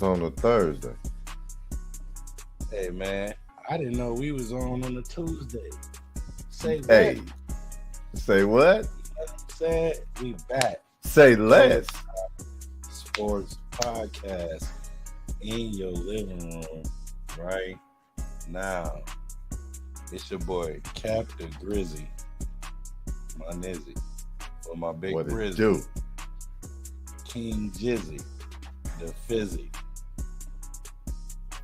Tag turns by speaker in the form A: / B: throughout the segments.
A: on a Thursday.
B: Hey man, I didn't know we was on a Tuesday. Say what?
A: Hey, say what?
B: Said we back.
A: Say
B: Showtime
A: less.
B: Sports Podcast in your living room right now. It's your boy Cap the Grizzy, my Nizzy, or my big
A: What it
B: Grizzy,
A: do?
B: King Jizzy, the Fizzy.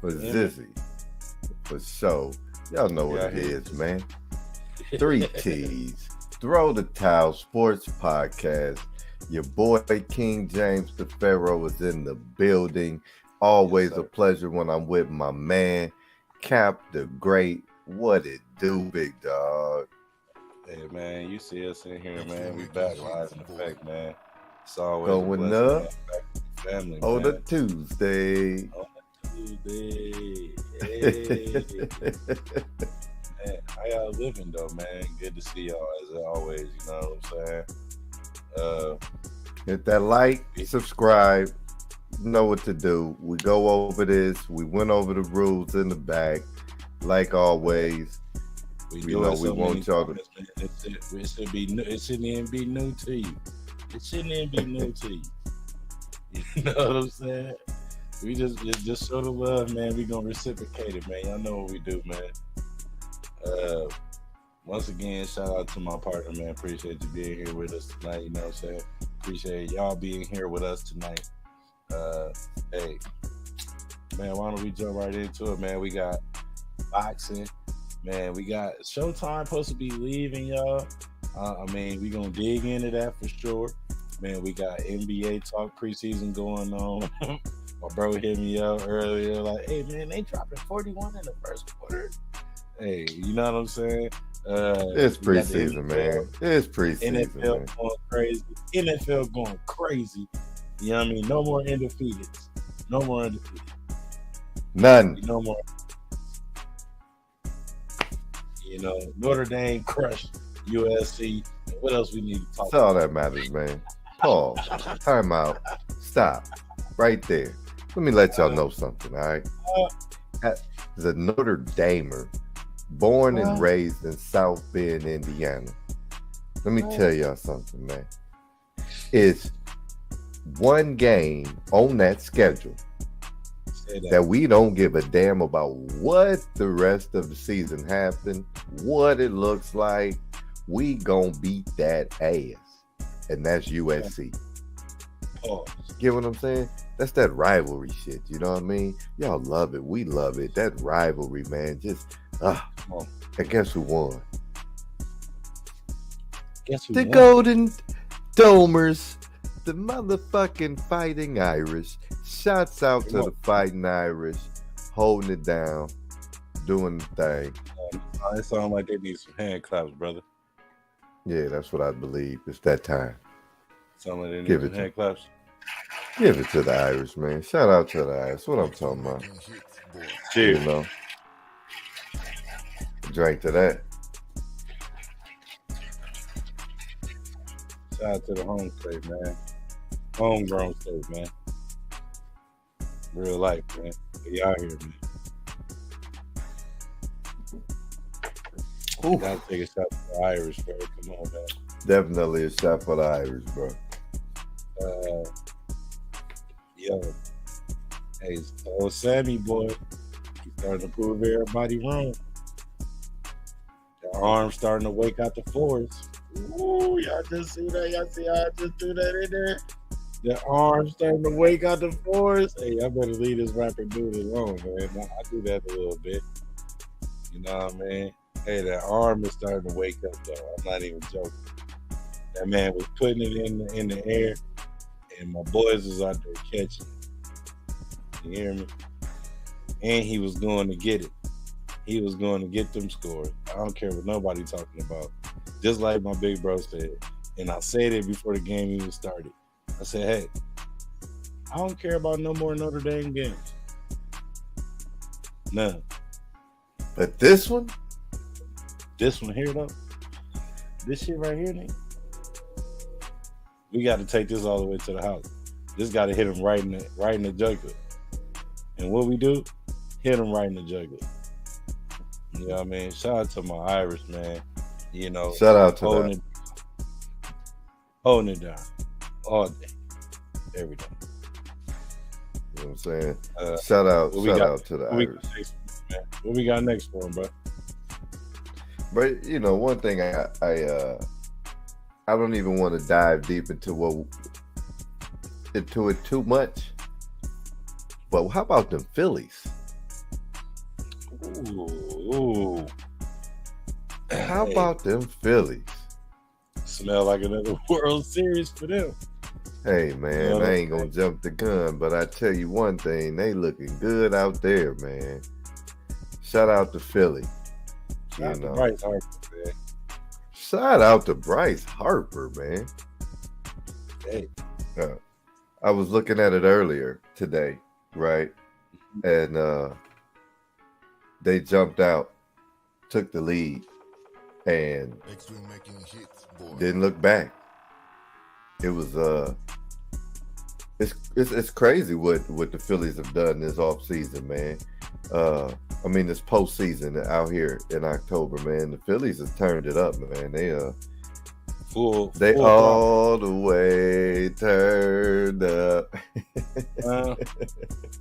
A: For
B: Yeah,
A: Zizzy. For show. Y'all know
B: we
A: what
B: out
A: it
B: here
A: is,
B: just
A: man. Three T's. Throw the Towel Sports Podcast. Your boy King James the Pharaoh is in the building.
B: yes
A: Always a
B: sir.
A: pleasure when I'm with my man, Cap the Great. What it do, big dog?
B: Hey man, you see us in here, man. We back live in effect, man. It's always a
A: Going
B: blessing, man.
A: up
B: Back with the family,
A: on a
B: man.
A: Tuesday.
B: On a Tuesday. Hey, man. How y'all living though, man? Good to see y'all as always, you know what I'm saying? Uh
A: Hit that like,
B: we,
A: subscribe. You know what to do. We go over this. We went over the rules in the back. Like
B: man,
A: always,
B: we
A: you
B: do
A: know,
B: it
A: we
B: so many
A: want y'all to
B: times, man. It should be new. It shouldn't even be new to you. It shouldn't even be new to you. You know what I'm saying? We just show the love, man. We gonna reciprocate it, man. Y'all know what we do, man. Uh, Once again, shout out to my partner, man. Appreciate you being here with us tonight. You know what I'm saying? Appreciate y'all being here with us tonight. Uh, hey, man, why don't we jump right into it, man? We got boxing, man. We got Showtime supposed to be leaving, y'all. I mean, we gonna dig into that for sure. Man, we got NBA talk preseason going on. My bro hit me up earlier, like, "Hey, man, they dropping 41 in the first quarter." Hey, you know what I'm saying?
A: it's
B: We got the
A: preseason, man. It's preseason,
B: NFL
A: man.
B: going crazy. NFL going crazy. You know what I mean? No more undefeated. No more undefeated.
A: None.
B: No more. Notre Dame crushed USC. What else we need to talk
A: That's all
B: about?
A: that matters, man. Pause. Time out. Stop. Right there. Let me let y'all
B: Uh,
A: know something, all right?
B: uh,
A: As a Notre Damer, born and
B: what?
A: raised in South Bend, Indiana, let me tell
B: What?
A: y'all something, man. It's one game on that schedule
B: Say that.
A: that we don't give a damn about what the rest of the season happened, what it looks like. We gonna beat that ass, and that's USC.
B: Pause.
A: Get what I'm saying? That's that rivalry shit. You know what I mean? Y'all love it. We love it. That rivalry, man. Just
B: Come on.
A: and guess who won?
B: Guess who
A: The
B: won?
A: Golden Domers, the motherfucking Fighting Irish. Shouts out
B: Come
A: to
B: on.
A: the Fighting Irish, holding it down, doing the thing.
B: It sounds like they need some hand claps, brother.
A: Yeah, that's what I believe. It's that time.
B: Sound like they need
A: Give
B: some
A: it to
B: hand claps.
A: Give it to the Irish, man. Shout out to the Irish. What I'm talking about. You
B: Cheers.
A: know, drink to that.
B: Shout out to the home state, man. Homegrown state, man. Real life, man. We out here, man.
A: Ooh,
B: Gotta take a shot to the Irish, bro. Come on, man.
A: definitely a shot for the Irish, bro.
B: Uh, yo, hey, old Sammy boy, he's starting to prove everybody wrong. The arm's starting to wake out the force. Ooh, y'all just see that? Y'all see how I just threw that in there? The arm's starting to wake out the force. Hey, I better leave this rapper dude alone, man. I do that a little bit. You know what I mean? Hey, that arm is starting to wake up, though. I'm not even joking. That man was putting it in the air, and my boys was out there catching it. You hear me? And he was going to get it. He was going to get them scores. I don't care what nobody talking about. Just like my big bro said, and I said it before the game even started. I said, hey, I don't care about no more Notre Dame games. None.
A: But this one,
B: This one here, though, this shit right here, nigga, we got to take this all the way to the house. This got to hit him right in the joker. And what we do, hit them right in the jugular. You know what I mean? Shout out to my Irish, man. You know,
A: Shout out to
B: holding
A: that.
B: holding it down all day, every day.
A: You know what I'm saying? Shout out to the Irish.
B: What we got next for him, bro?
A: But you know, one thing I don't even want to dive deep into it too much. But how about them Phillies?
B: Ooh.
A: How about them Phillies?
B: Smell like another World Series for them.
A: Hey man, I ain't gonna jump the gun, but I tell you one thing, they looking good out there, man. Shout out to Philly.
B: Shout out to Bryce Harper, man.
A: Shout out to Bryce Harper, man.
B: Hey.
A: I was looking at it earlier today, right? And they jumped out, took the lead, and didn't look back. It was it's crazy what the Phillies have done this offseason, man. I mean this postseason out here in October, man. The Phillies have turned it up, man. They
B: full
A: all the way turned up.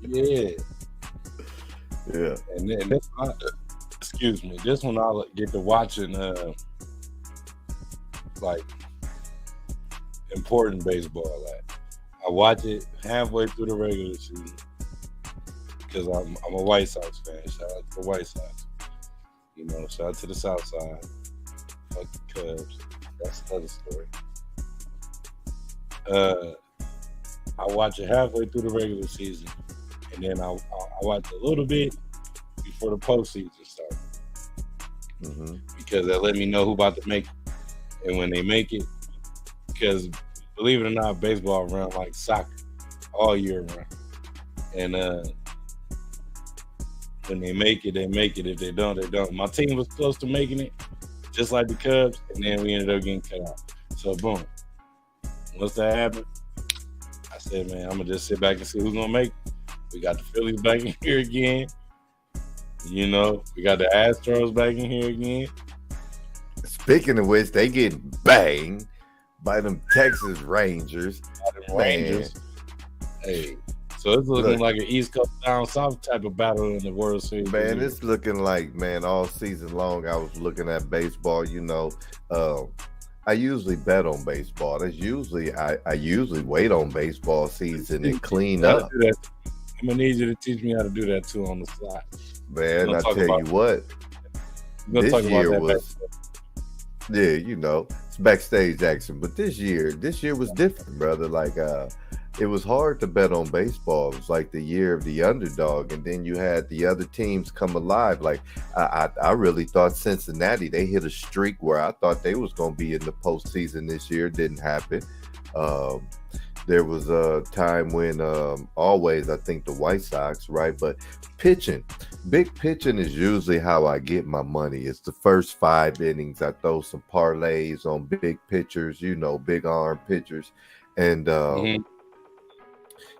B: Yeah.
A: Yeah.
B: And then this one I'll get to watching like important baseball at. I watch it halfway through the regular season because I'm a White Sox fan. Shout out to the White Sox. You know, shout out to the South Side. Fuck the Cubs. That's another story. I watch it halfway through the regular season, and then I watch a little bit before the postseason starts.
A: Mm-hmm.
B: Because that let me know who about to make it. And when they make it, because believe it or not, baseball run like soccer all year round. And when they make it, they make it. If they don't, they don't. My team was close to making it, just like the Cubs, and then we ended up getting cut out. So boom. Once that happened, I said, man, I'm gonna just sit back and see who's gonna make it. We got the Phillies back in here again. You know, we got the Astros back in here again.
A: Speaking of which, they getting banged by them Texas Rangers.
B: Rangers. Hey, so it's looking like an East Coast down South type of battle in the World Series.
A: Man, it's looking like, man, all season long I was looking at baseball. You know, I usually bet on baseball. That's usually I usually wait on baseball season and clean up.
B: I'm gonna need you to teach me how to do that too on the slide.
A: Man, I tell you what, this year was, yeah, you know, it's backstage action. But this year was different, brother. Like, it was hard to bet on baseball. It was like the year of the underdog, and then you had the other teams come alive. Like, I really thought Cincinnati, they hit a streak where I thought they was going to be in the postseason this year. It didn't happen. There was a time when always I think the White Sox, right? But big pitching is usually how I get my money. It's the first 5 innings. I throw some parlays on big pitchers, you know, big arm pitchers. And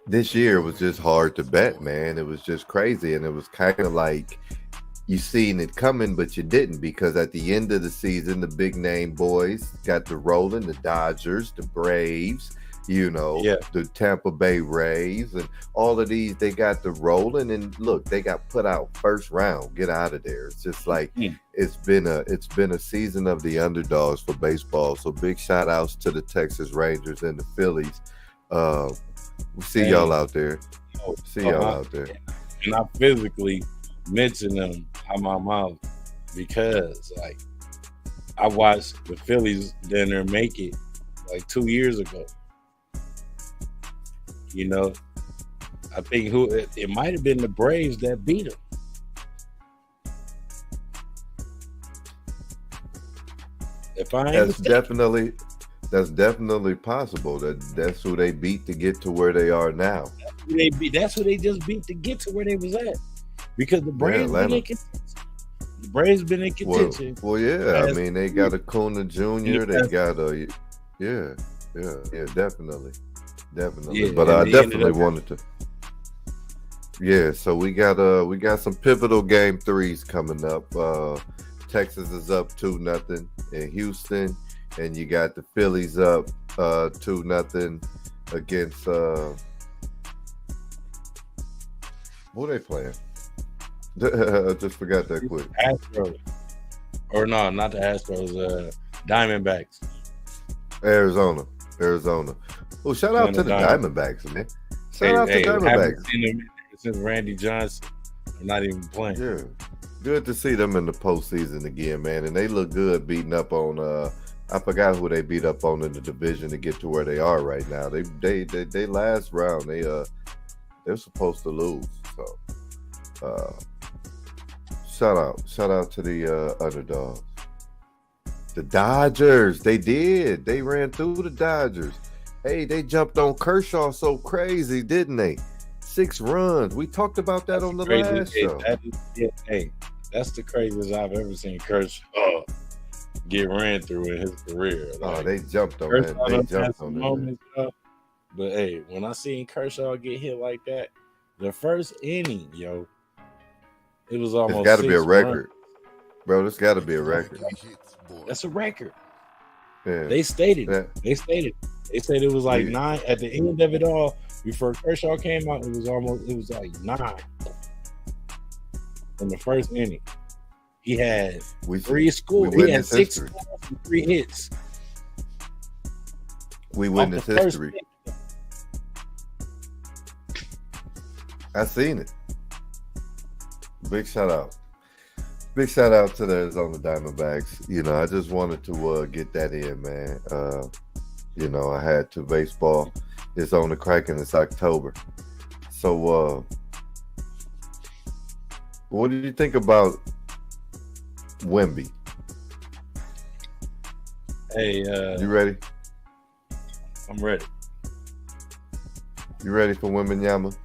A: this year was just hard to bet, man. It was just crazy. And it was kind of like you seen it coming, but you didn't, because at the end of the season, the big name boys got the rolling, the Dodgers, the Braves, you know, the Tampa Bay Rays, and all of these, they got the rolling, and look, they got put out first round. Get out of there. It's just like it's been a season of the underdogs for baseball. So big shout outs to the Texas Rangers and the Phillies. We see y'all out there. See y'all out there.
B: And I physically mention them out my mouth because, like, I watched the Phillies down there make it like 2 years ago. You know, I think it might have been the Braves that beat them. If I ain't mistaken.
A: That's definitely possible. That's who they beat to get to where they are now.
B: That's who they just beat to get to where they was at. Because the Braves been in contention. The Braves been in contention.
A: Well, yeah. I mean, they got Acuna Jr. They got definitely.
B: Yeah,
A: but I definitely wanted to. Yeah, so we got some pivotal game threes coming up. Texas is up 2-0 in Houston, and you got the Phillies up 2-0 against who they playing? I just forgot that quick.
B: Astros. Or no, not the Astros, Diamondbacks.
A: Arizona. Oh, shout out to the Diamondbacks, man. Shout out to Diamondbacks. I haven't seen them
B: since Randy Johnson. I'm not even playing.
A: Yeah. Good to see them in the postseason again, man. And they look good beating up on I forgot who they beat up on in the division to get to where they are right now. They last round, they're supposed to lose. So shout out to the underdogs. The Dodgers, they ran through the Dodgers. Hey, they jumped on Kershaw so crazy, didn't they? 6 runs. We talked about that on the last show.
B: That's the craziest I've ever seen Kershaw get ran through in his career.
A: Like, they jumped on that. They jumped on that.
B: But hey, when I seen Kershaw get hit like that, the first inning, yo, it was almost.
A: It's got to be a record, bro. This got to be a record.
B: That's a record.
A: Yeah.
B: They stated. They said it was like 9 at the end of it all. Before Kershaw came out, it was like 9 in the first inning. He had 3 scores. He had 6 scores and 3 hits.
A: We witnessed history. I seen it. Big shout out to the Arizona Diamondbacks. You know, I just wanted to get that in, man. You know, I had to. Baseball is on the crack and it's October. So what did you think about Wemby?
B: Hey,
A: you ready?
B: I'm ready.
A: You ready for Wembanyama?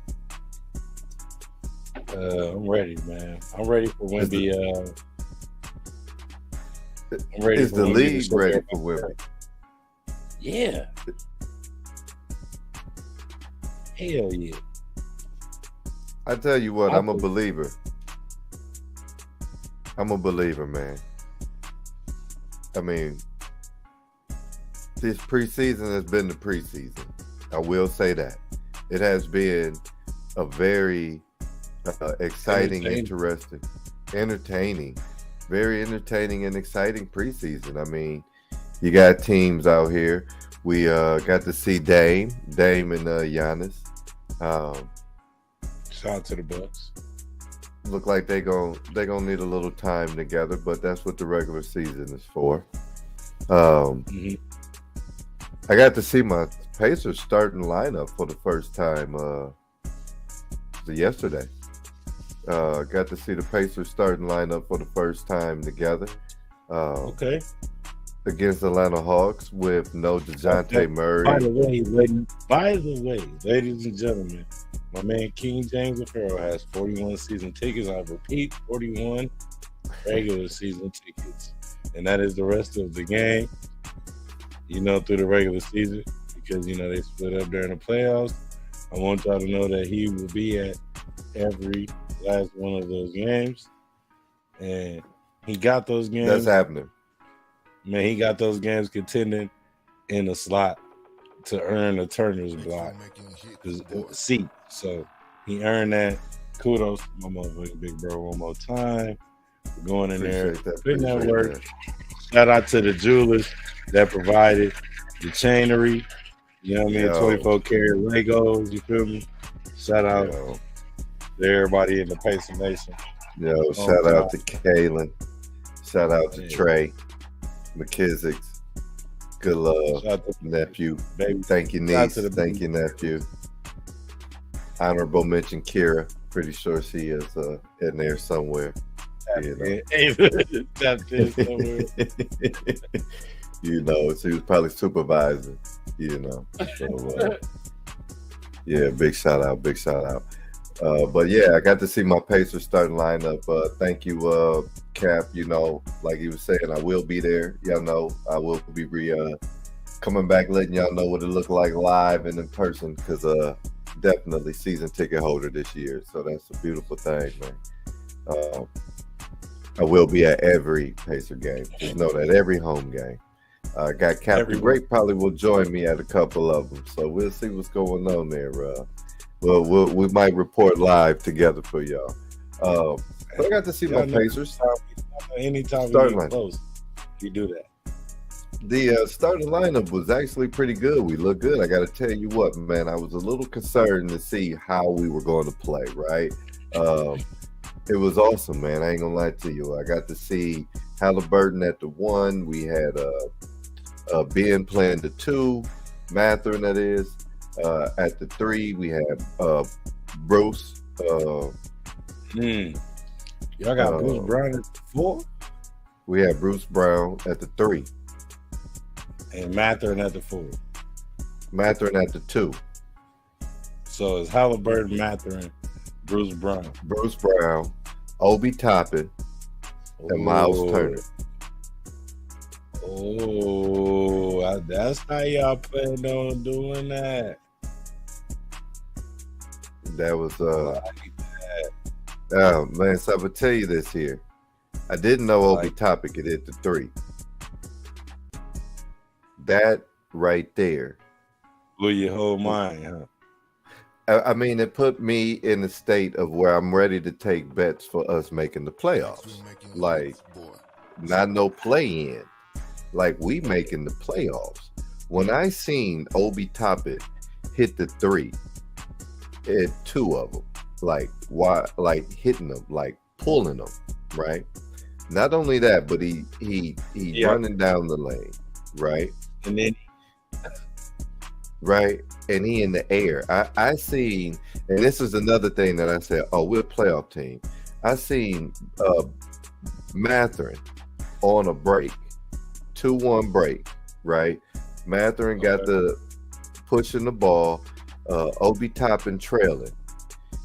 B: I'm ready, man. I'm ready for Wemby.
A: I'm ready. Is the league ready for Wemby?
B: Yeah. Hell yeah.
A: I tell you what, I'm a believer. I'm a believer, man. I mean, this preseason has been the preseason. I will say that. It has been a very exciting, interesting, entertaining, very entertaining and exciting preseason. I mean, you got teams out here. We got to see Dame and Giannis.
B: Shout out to the Bucks.
A: Look like they gonna need a little time together, but that's what the regular season is for. I got to see my Pacers starting lineup for the first time yesterday. Got to see the Pacers starting lineup for the first time together.
B: Okay.
A: Against the Atlanta Hawks with no DeJounte Murray.
B: By the way, ladies and gentlemen, my man King James Apparel has 41 season tickets. I repeat, 41 regular season tickets. And that is the rest of the game, you know, through the regular season, because, you know, they split up during the playoffs. I want y'all to know that he will be at every last one of those games. And he got those games.
A: That's happening.
B: Man, he got those games contending in a slot to earn a Turner's block seat. So he earned that. Kudos to my motherfucking big bro one more time for going in there, putting that work. Shout out to the jewelers that provided the chainery. You know what I mean? 24 karat Legos. You feel me? Shout out to everybody in the Pacer Nation.
A: Shout out to Kalen. Shout out to Trey McKissick's. Good love, nephew.
B: Baby.
A: Thank you, niece. Thank you, nephew. Honorable mention, Kira. Pretty sure she is in there somewhere. You know, she was probably supervising. You know, so, yeah, big shout out. But yeah, I got to see my Pacers starting lineup. Thank you, Cap. You know, like he was saying, I will be there. Y'all know I will be coming back, letting y'all know what it looked like live and in person. Because definitely season ticket holder this year. So that's a beautiful thing, man. I will be at every Pacer game. Just know that every home game. Got Captain Great probably will join me at a couple of them. So we'll see what's going on there. We might report live together for y'all. But I got to see my Pacers.
B: Anytime we get close, you do that.
A: The starting lineup was actually pretty good. We look good. I got to tell you what, man. I was a little concerned to see how we were going to play, right? It was awesome, man. I ain't going to lie to you. I got to see Halliburton at the 1. We had Ben playing the 2. Mathurin, that is. At the 3, we had Bruce.
B: Y'all got Bruce Brown at the 4?
A: We had Bruce Brown at the 3.
B: And Mathurin at the 4.
A: Mathurin at the 2.
B: So it's Halliburton, Mathurin, Bruce Brown.
A: Bruce Brown, Obi Toppin, and Miles Turner.
B: Oh, that's how y'all plan on doing that.
A: That was oh man, so I'm gonna tell you this here. I didn't know Obi Toppin could hit the 3. That right there
B: blew your whole mind, huh?
A: I mean, it put me in a state of where I'm ready to take bets for us making the playoffs. Like, not no play-in. Like, we making the playoffs. When I seen Obi Toppin hit the 3, it 2 of them, like hitting them, like pulling them, right? Not only that, but he running down the lane, right?
B: And then
A: right, and he in the air. I seen, and this is another thing that I said, oh, we're a playoff team. I seen Mathurin on a break, 2-1 break, right? Mathurin got the pushing the ball, Obi Toppin trailing.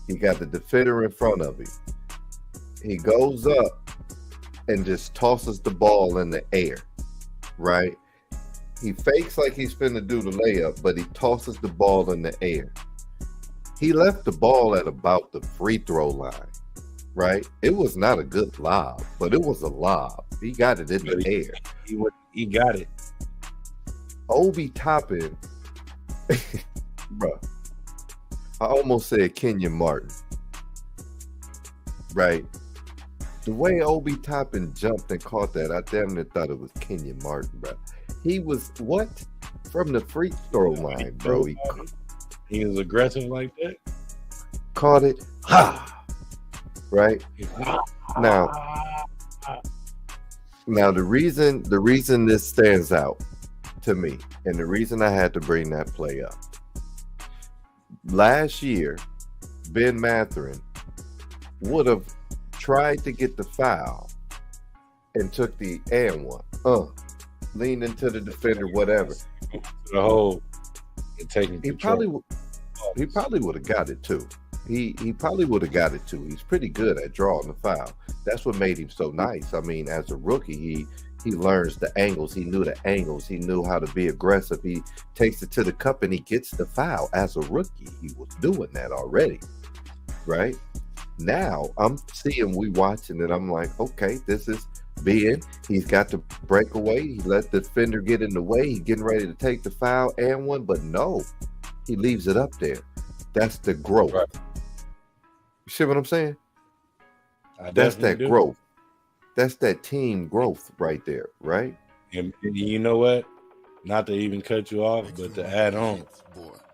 A: He got the defender in front of him. He goes up and just tosses the ball in the air, right? He fakes like he's finna do the layup, but he tosses the ball in the air. He left the ball at about the free throw line, right? It was not a good lob, but it was a lob. He got it in the air.
B: He got it.
A: Obi Toppin, bro. I almost said Kenyon Martin, right? The way Obi Toppin jumped and caught that, I damn near thought it was Kenyon Martin, bro. He was what? From the free throw line, bro.
B: He was aggressive like that.
A: Caught it. Ha! Right? Now the reason this stands out to me, and the reason I had to bring that play up. Last year, Ben Mathurin would have tried to get the foul and took the and one. Leaned into the defender, whatever.
B: The hole and taking control.
A: He probably would have got it too. He probably would have got it too. He's pretty good at drawing the foul. That's what made him so nice. I mean, as a rookie, he learns the angles. He knew the angles. He knew how to be aggressive. He takes it to the cup and he gets the foul. As a rookie, he was doing that already, right? Now I'm seeing, we watching it. I'm like, okay, this is Ben. He's got the breakaway. He let the defender get in the way. He's getting ready to take the foul and one, but no, he leaves it up there. That's the growth. Right. You see what I'm saying? That's that growth. That's that team growth right there, right?
B: And you know what? Not to even cut you off, but to add on,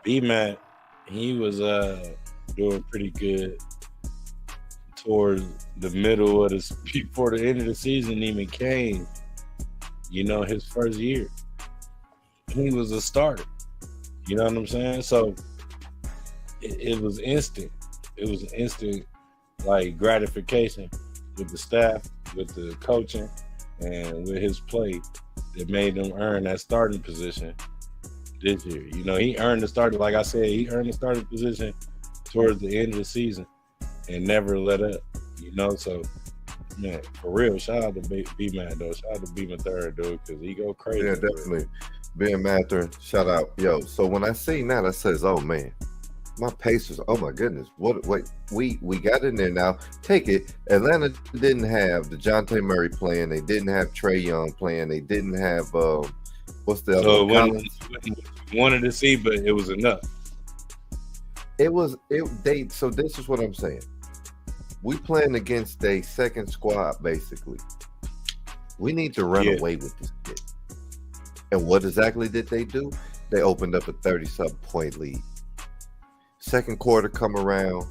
B: B-Mac, he was doing pretty good towards the middle of the, before the end of the season even came. You know, his first year, he was a starter. You know what I'm saying? So it was instant. It was instant, like, gratification with the staff, with the coaching, and with his play that made him earn that starting position this year. You know, he earned the starting, like I said, he earned the starting position towards the end of the season and never let up, you know? So, man, for real, shout out to B-Man, though. Shout out to B-Man third, dude, because he go crazy.
A: Yeah, definitely. Ben Mathurin, shout out. Yo, so when I seen that, I says, oh, man, My Pacers. Oh my goodness. What? Wait. We got in there now. Take it. Atlanta didn't have DeJounte Murray playing. They didn't have Trae Young playing. They didn't have what's the other one? Collins.
B: Wanted to see, but it was enough.
A: So this is what I'm saying. We playing against a second squad basically. We need to run away with this kid. And what exactly did they do? They opened up a 30-something point lead. Second quarter come around,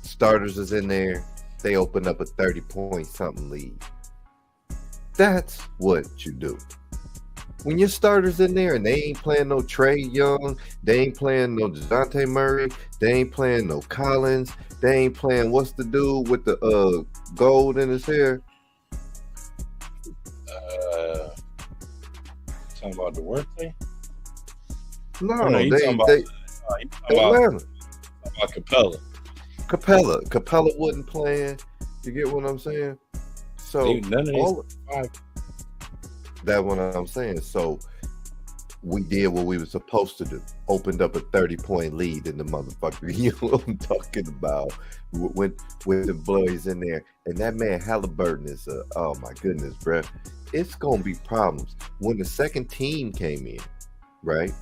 A: starters is in there. They open up a 30-point something lead. That's what you do. When your starters in there and they ain't playing no Trae Young, they ain't playing no DeJounte Murray, they ain't playing no Collins, they ain't playing what's the dude with the gold in his hair?
B: Talking about the work thing?
A: No,
B: they
A: Atlanta.
B: About Capella.
A: Capella wasn't playing. You get what I'm saying? So
B: none of these
A: that's what I'm saying. So we did what we were supposed to do. Opened up a 30-point lead in the motherfucker. You know what I'm talking about? With the boys in there. And that man Halliburton is oh my goodness, bro. It's gonna be problems. When the second team came in, right?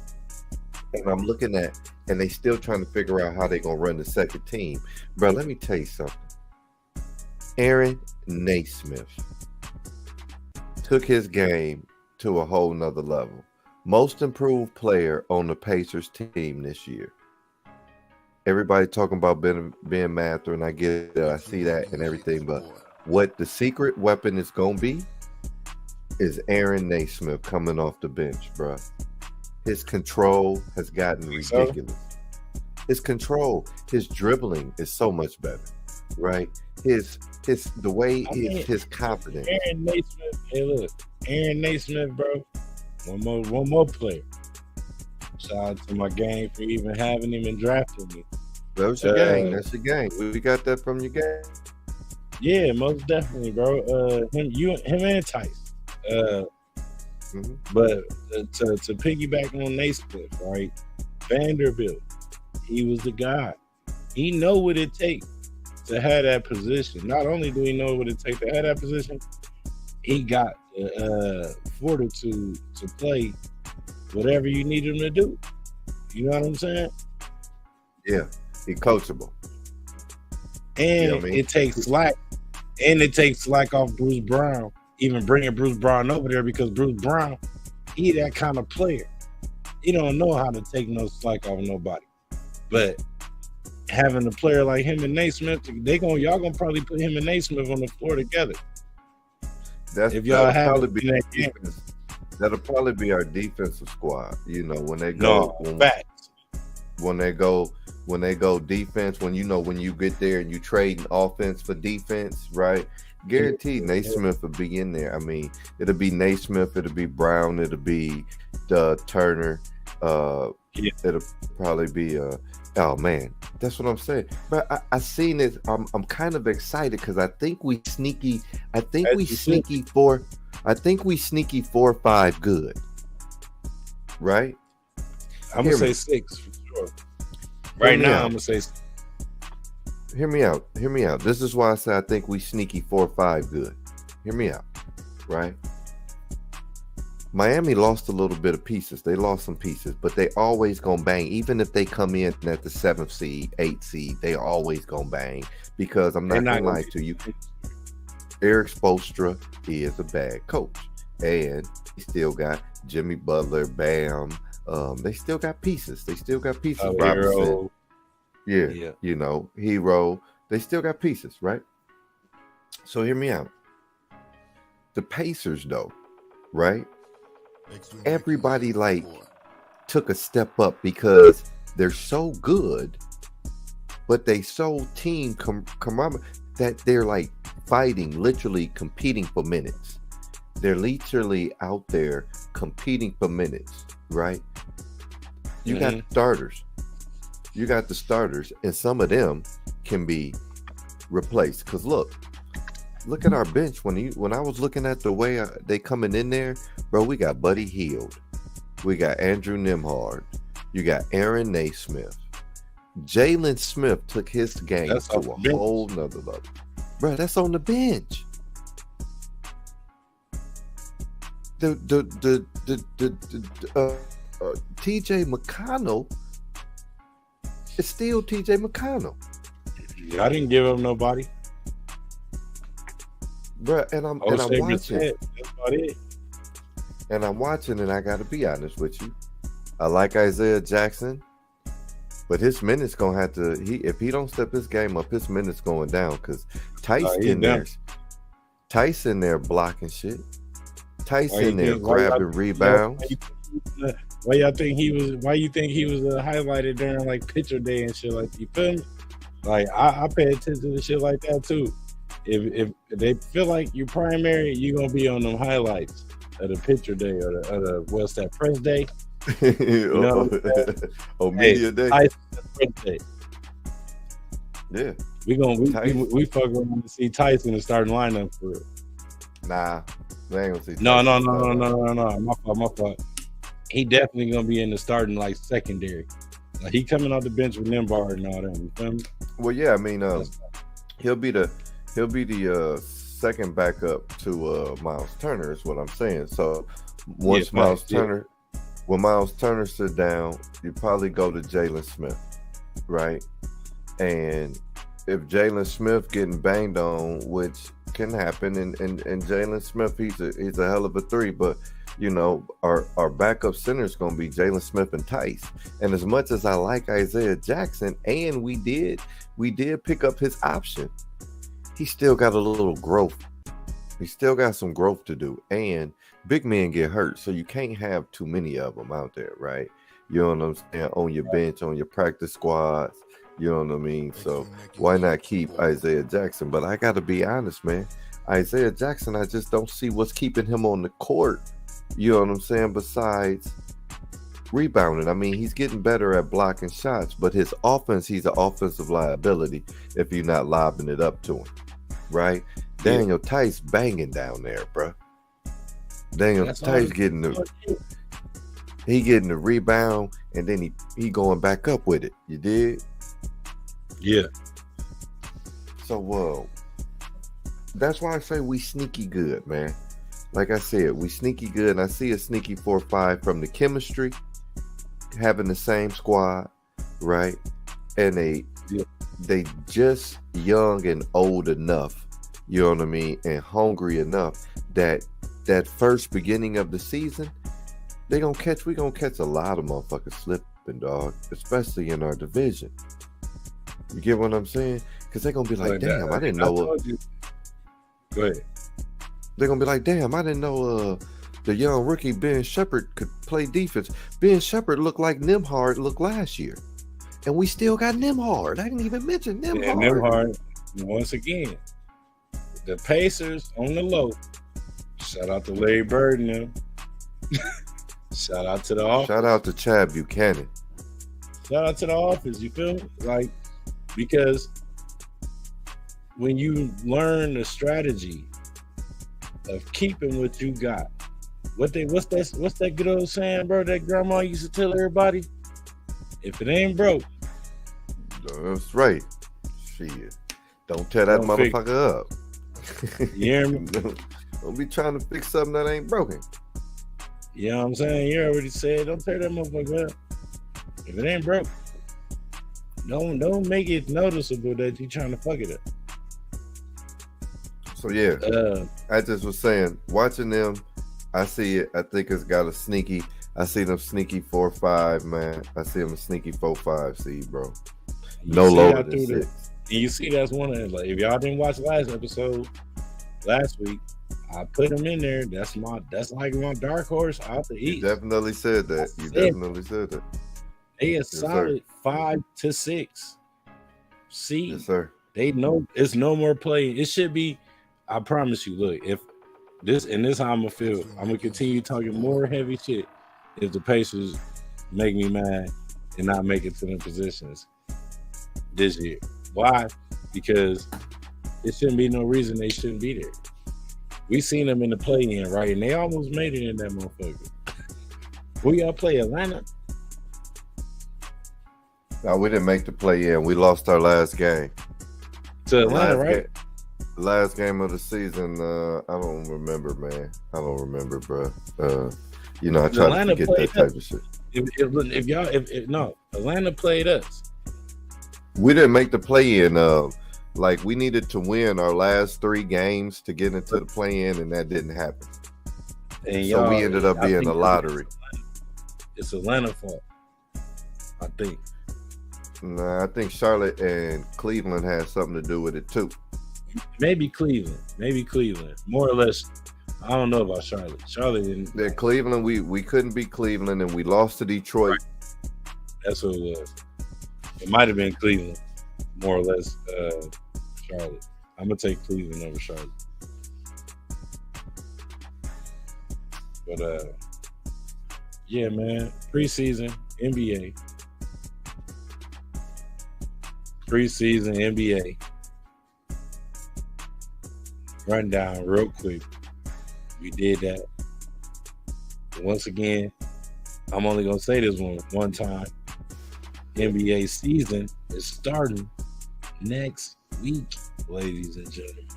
A: And I'm looking at, and they still trying to figure out how they gonna run the second team. Bro, let me tell you something. Aaron Naismith took his game to a whole nother level. Most improved player on the Pacers team this year. Everybody talking about Ben Mather, and I get it, I see that and everything, but what the secret weapon is gonna be is Aaron Naismith coming off the bench, bro. His control has gotten ridiculous. His control, his dribbling is so much better, right? His confidence.
B: Aaron Naismith, hey look, Aaron Naismith, bro. One more player. Shout out to my gang for even having him and drafting me.
A: That was your gang. That's your gang. We got that from your gang.
B: Yeah, most definitely, bro. Him and Tice. But to piggyback on Naismith, right? Vanderbilt, he was the guy. He know what it takes to have that position. Not only do he know what it takes to have that position, he got fortitude to play whatever you need him to do. You know what I'm saying?
A: Yeah, he's coachable.
B: And you know what I mean? It takes slack. And it takes slack off Bruce Brown. Even bringing Bruce Brown over there, because Bruce Brown, he that kind of player. He don't know how to take no slack off nobody. But having a player like him and Naismith, y'all gonna probably put him and Naismith on the floor together.
A: If y'all have that'll probably be our defensive squad. You know, when they go when they go defense, when you get there and you trade offense for defense, right? Guaranteed Naismith will be in there. I mean, it'll be Naismith, it'll be Brown, it'll be Turner. It'll probably be oh man, that's what I'm saying. But I seen it. I'm kind of excited because I think we sneaky 4-5 good. Right?
B: I'm gonna say 6 for sure. Right now, I'm gonna say.
A: Hear me out. This is why I say I think we sneaky 4-5 good. Hear me out, right? Miami lost a little bit of pieces. They lost some pieces, but they always gonna bang. Even if they come in at the 7th seed, 8th seed, they always gonna bang. Because I'm not gonna lie to you, Eric Spoelstra is a bad coach, and he still got Jimmy Butler, Bam. They still got pieces. Robinson. Yeah, you know, Hero. They still got pieces, right? So hear me out. The Pacers, though, right? Everybody took a step up because they're so good, but they so team that they're like fighting, literally competing for minutes. They're literally out there competing for minutes, right? You got starters. You got the starters, and some of them can be replaced. Because look at our bench. When I was looking at the way they coming in there, bro, we got Buddy Hield, we got Andrew Nembhard, you got Aaron Naismith, Jalen Smith took his game
B: That's
A: to a whole nother level. Bro, that's on the bench. TJ McConnell is still TJ McConnell.
B: I didn't give up nobody.
A: Bro, and I'm watching.
B: That's about it.
A: And I'm watching, and I got to be honest with you. I like Isaiah Jackson, but his minutes gonna have to. If he don't step his game up, his minutes going down because Tyson there blocking shit. Tyson there grabbing rebounds.
B: Why you think he was highlighted during like picture day and shit? Like, you feel me? Like, I pay attention to shit like that too. If they feel like you primary, you gonna be on them highlights of the picture day or the what's that, press day? You know
A: media day.
B: Press day.
A: Yeah,
B: we fuck around to see Tyson in the starting lineup for it.
A: Nah, they ain't gonna see.
B: No. My fault. He definitely gonna be in the starting like secondary. Like, he coming off the bench with Nimbard and all that. You feel me?
A: Well, yeah, I mean, he'll be the second backup to Miles Turner is what I'm saying. So once Miles Turner sit down, you probably go to Jalen Smith, right? And if Jalen Smith getting banged on, which can happen, and Jalen Smith, he's a hell of a three, but you know, our backup center is going to be Jalen Smith and Tice. And as much as I like Isaiah Jackson, and we did pick up his option, he still got a little growth. He still got some growth to do. And big men get hurt, so you can't have too many of them out there, right? You know what I'm saying? On your bench, on your practice squads, you know what I mean? So why not keep Isaiah Jackson? But I got to be honest, man. Isaiah Jackson, I just don't see what's keeping him on the court. You know what I'm saying? Besides rebounding. I mean, he's getting better at blocking shots, but his offense, he's an offensive liability if you're not lobbing it up to him, right? Yeah. Daniel Tice banging down there, bro. Daniel Tice getting the rebound, and then he going back up with it. You did?
B: Yeah.
A: So, that's why I say we sneaky good, man. Like I said, we sneaky good, and I see a sneaky 4-5 from the chemistry, having the same squad, right? And they just young and old enough, you know what I mean, and hungry enough that first beginning of the season, we gonna catch a lot of motherfuckers slipping, dog, especially in our division. You get what I'm saying? Because they're gonna be like, damn, I didn't know.
B: Go ahead.
A: They're gonna be like, damn, I didn't know the young rookie Ben Shepherd could play defense. Ben Shepherd looked like Nembhard looked last year. And we still got Nembhard. I didn't even mention Nembhard.
B: Yeah, Nembhard, once again, the Pacers on the low. Shout out to Larry Bird and them. Shout out to the office.
A: Shout out to Chad Buchanan.
B: Shout out to the office, you feel me? Like, because when you learn the strategy of keeping what you got, what's that good old saying, bro, that grandma used to tell everybody? If it ain't broke.
A: That's right. Shit. Don't tear that motherfucker up.
B: You hear me?
A: Don't be trying to fix something that ain't broken.
B: You know what I'm saying? You already said, don't tear that motherfucker up. If it ain't broke, don't make it noticeable that you trying to fuck it up.
A: So yeah, I just was saying, watching them, I see it. I think it's got a sneaky. I see them sneaky 4-5, man. I see them a sneaky 4-5 seed, bro. No lower than 6.
B: And you see, that's one of them. Like, if y'all didn't watch last episode last week, I put them in there. That's like my dark horse out the East.
A: You definitely said that. Definitely said that.
B: They a solid 5 to 6 seed.
A: Yes, sir.
B: They know it's no more play. It should be. I promise you. Look, if this how I'm gonna feel, I'm gonna continue talking more heavy shit if the Pacers make me mad and not make it to them positions this year. Why? Because it shouldn't be no reason they shouldn't be there. We seen them in the play-in, right? And they almost made it in that motherfucker. Who y'all play, Atlanta?
A: No, we didn't make the play in. We lost our last game.
B: To Atlanta, right?
A: Last game of the season. I don't remember, man. I don't remember, bro. You know, I try to forget that type of shit.
B: If Atlanta played us.
A: We didn't make the play in. Like we needed to win our last 3 games to get into the play in, and that didn't happen. And so we ended up being a lottery.
B: It's Atlanta fault, I think.
A: Nah, I think Charlotte and Cleveland had something to do with it too.
B: Maybe Cleveland. More or less. I don't know about Charlotte. Charlotte didn't.
A: Yeah, Cleveland. We couldn't beat Cleveland, and we lost to Detroit.
B: Right. That's what it was. It might have been Cleveland, more or less. Charlotte. I'm gonna take Cleveland over Charlotte. But yeah, man. Preseason NBA. Rundown real quick. We did that. Once again, I'm only gonna say this one time. NBA season is starting next week, ladies and gentlemen.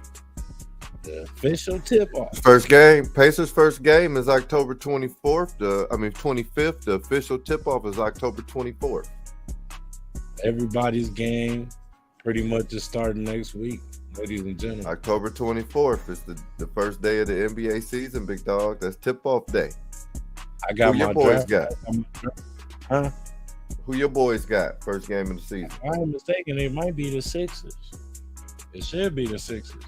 B: The official tip-off.
A: First game, Pacers' first game is October 24th. 25th. The official tip-off is October 24th.
B: Everybody's game pretty much is starting next week, ladies and gentlemen.
A: October 24th is the first day of the NBA season, big dog. That's tip-off day.
B: I got my boys
A: got.
B: Huh?
A: Who your boys got first game of the season?
B: If I'm mistaken, it might be the Sixers. It should be the Sixers.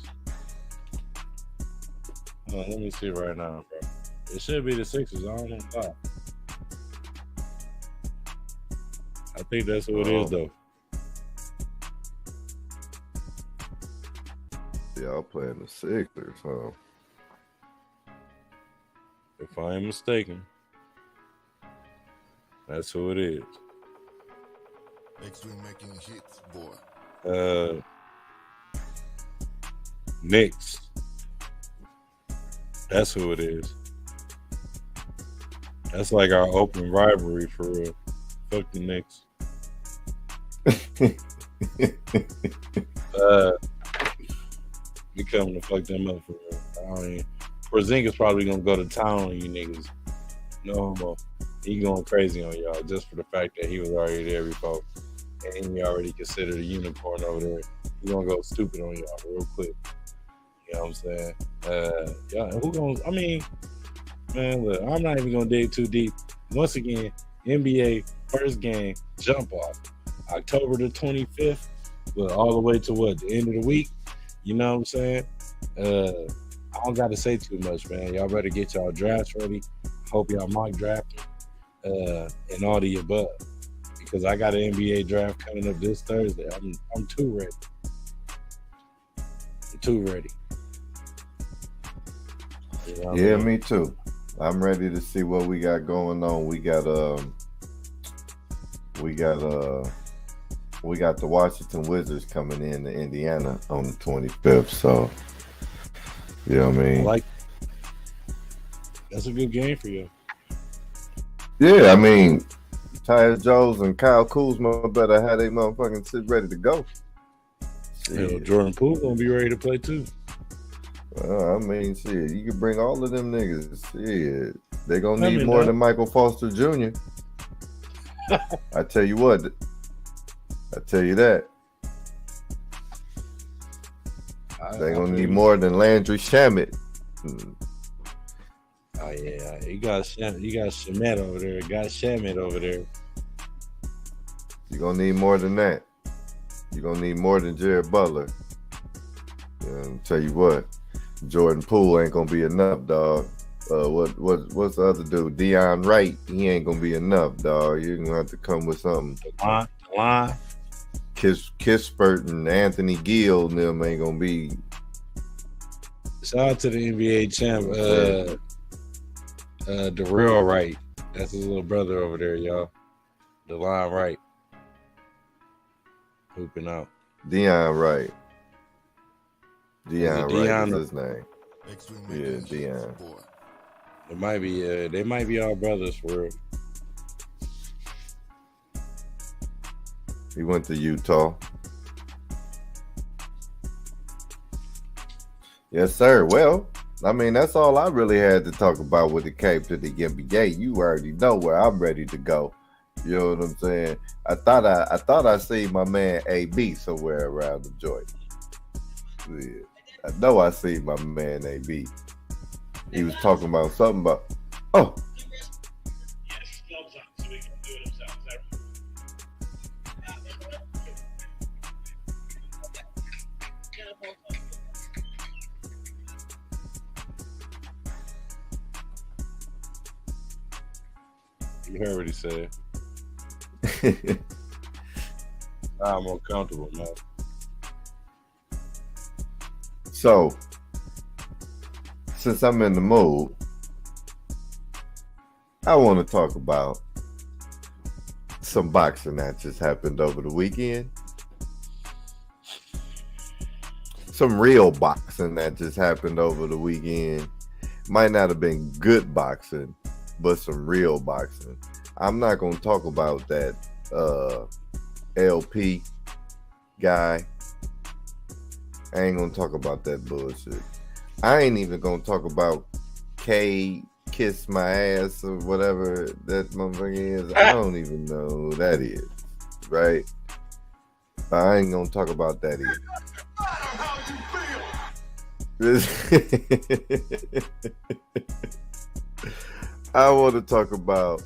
B: Let me see right now, bro. It should be the Sixers. I don't know why. I think that's who it is, though.
A: Y'all playing the Sixers, huh?
B: If I am mistaken, that's who it is.
C: Extreme making hits, boy.
B: Knicks. That's who it is. That's like our open rivalry for real. Fuck the Knicks. We coming to fuck them up for real. Porzingis probably gonna go to town on you niggas. No homo. He going crazy on y'all just for the fact that he was already there before. And he already considered a unicorn over there. He gonna go stupid on y'all real quick. You know what I'm saying? Man, look, I'm not even gonna dig too deep. Once again, NBA first game jump off October the 25th, but all the way to the end of the week. You know what I'm saying? I don't gotta say too much, man. Y'all better get y'all drafts ready. Hope y'all mock drafting and all the above. Because I got an NBA draft coming up this Thursday. I'm too ready. You know
A: yeah, me too. I'm ready to see what we got going on. We got the Washington Wizards coming in to Indiana on the 25th. So, you know what I mean?
B: That's a good game for you.
A: Yeah, I mean, Tyus Jones and Kyle Kuzma better have they motherfucking sit ready to go.
B: Jordan Poole gonna be ready to play too.
A: I mean, shit, you can bring all of them niggas. Shit, they gonna need more than Michael Foster Jr. I tell you what. I tell you that. They gonna need more than Landry Shamet.
B: Oh yeah, you got Shamet over there. Got Shamet over there.
A: You're gonna need more than that. You're gonna need more than Jared Butler. And tell you what, Jordan Poole ain't gonna be enough, dog. What's the other dude? Deion Wright. He ain't gonna be enough, dog. You're gonna have to come with something.
B: Line.
A: Kispert and Anthony Gill and them ain't gonna be.
B: Shout out to the NBA champ, Darrell Wright. That's his little brother over there, y'all. DeLon Wright. Hooping out.
A: Deion Wright. Deion Wright is his name. Yeah, Deion.
B: They might be all brothers for real.
A: He went to Utah. Yes, sir. Well, I mean, that's all I really had to talk about when it came to the NBA. You already know where I'm ready to go. You know what I'm saying? I thought I seen my man AB somewhere around the joint. Yeah. I know I seen my man AB. He was talking about something about. Oh.
B: You heard what he said. I'm uncomfortable, man.
A: So, since I'm in the mood, I want to talk about some boxing that just happened over the weekend. Some real boxing that just happened over the weekend. Might not have been good boxing, but some real boxing. I'm not going to talk about that LP guy. I ain't going to talk about that bullshit. I ain't even going to talk about K Kiss My Ass or whatever that motherfucker is. I don't even know who that is, right? I ain't going to talk about that either. I want to talk about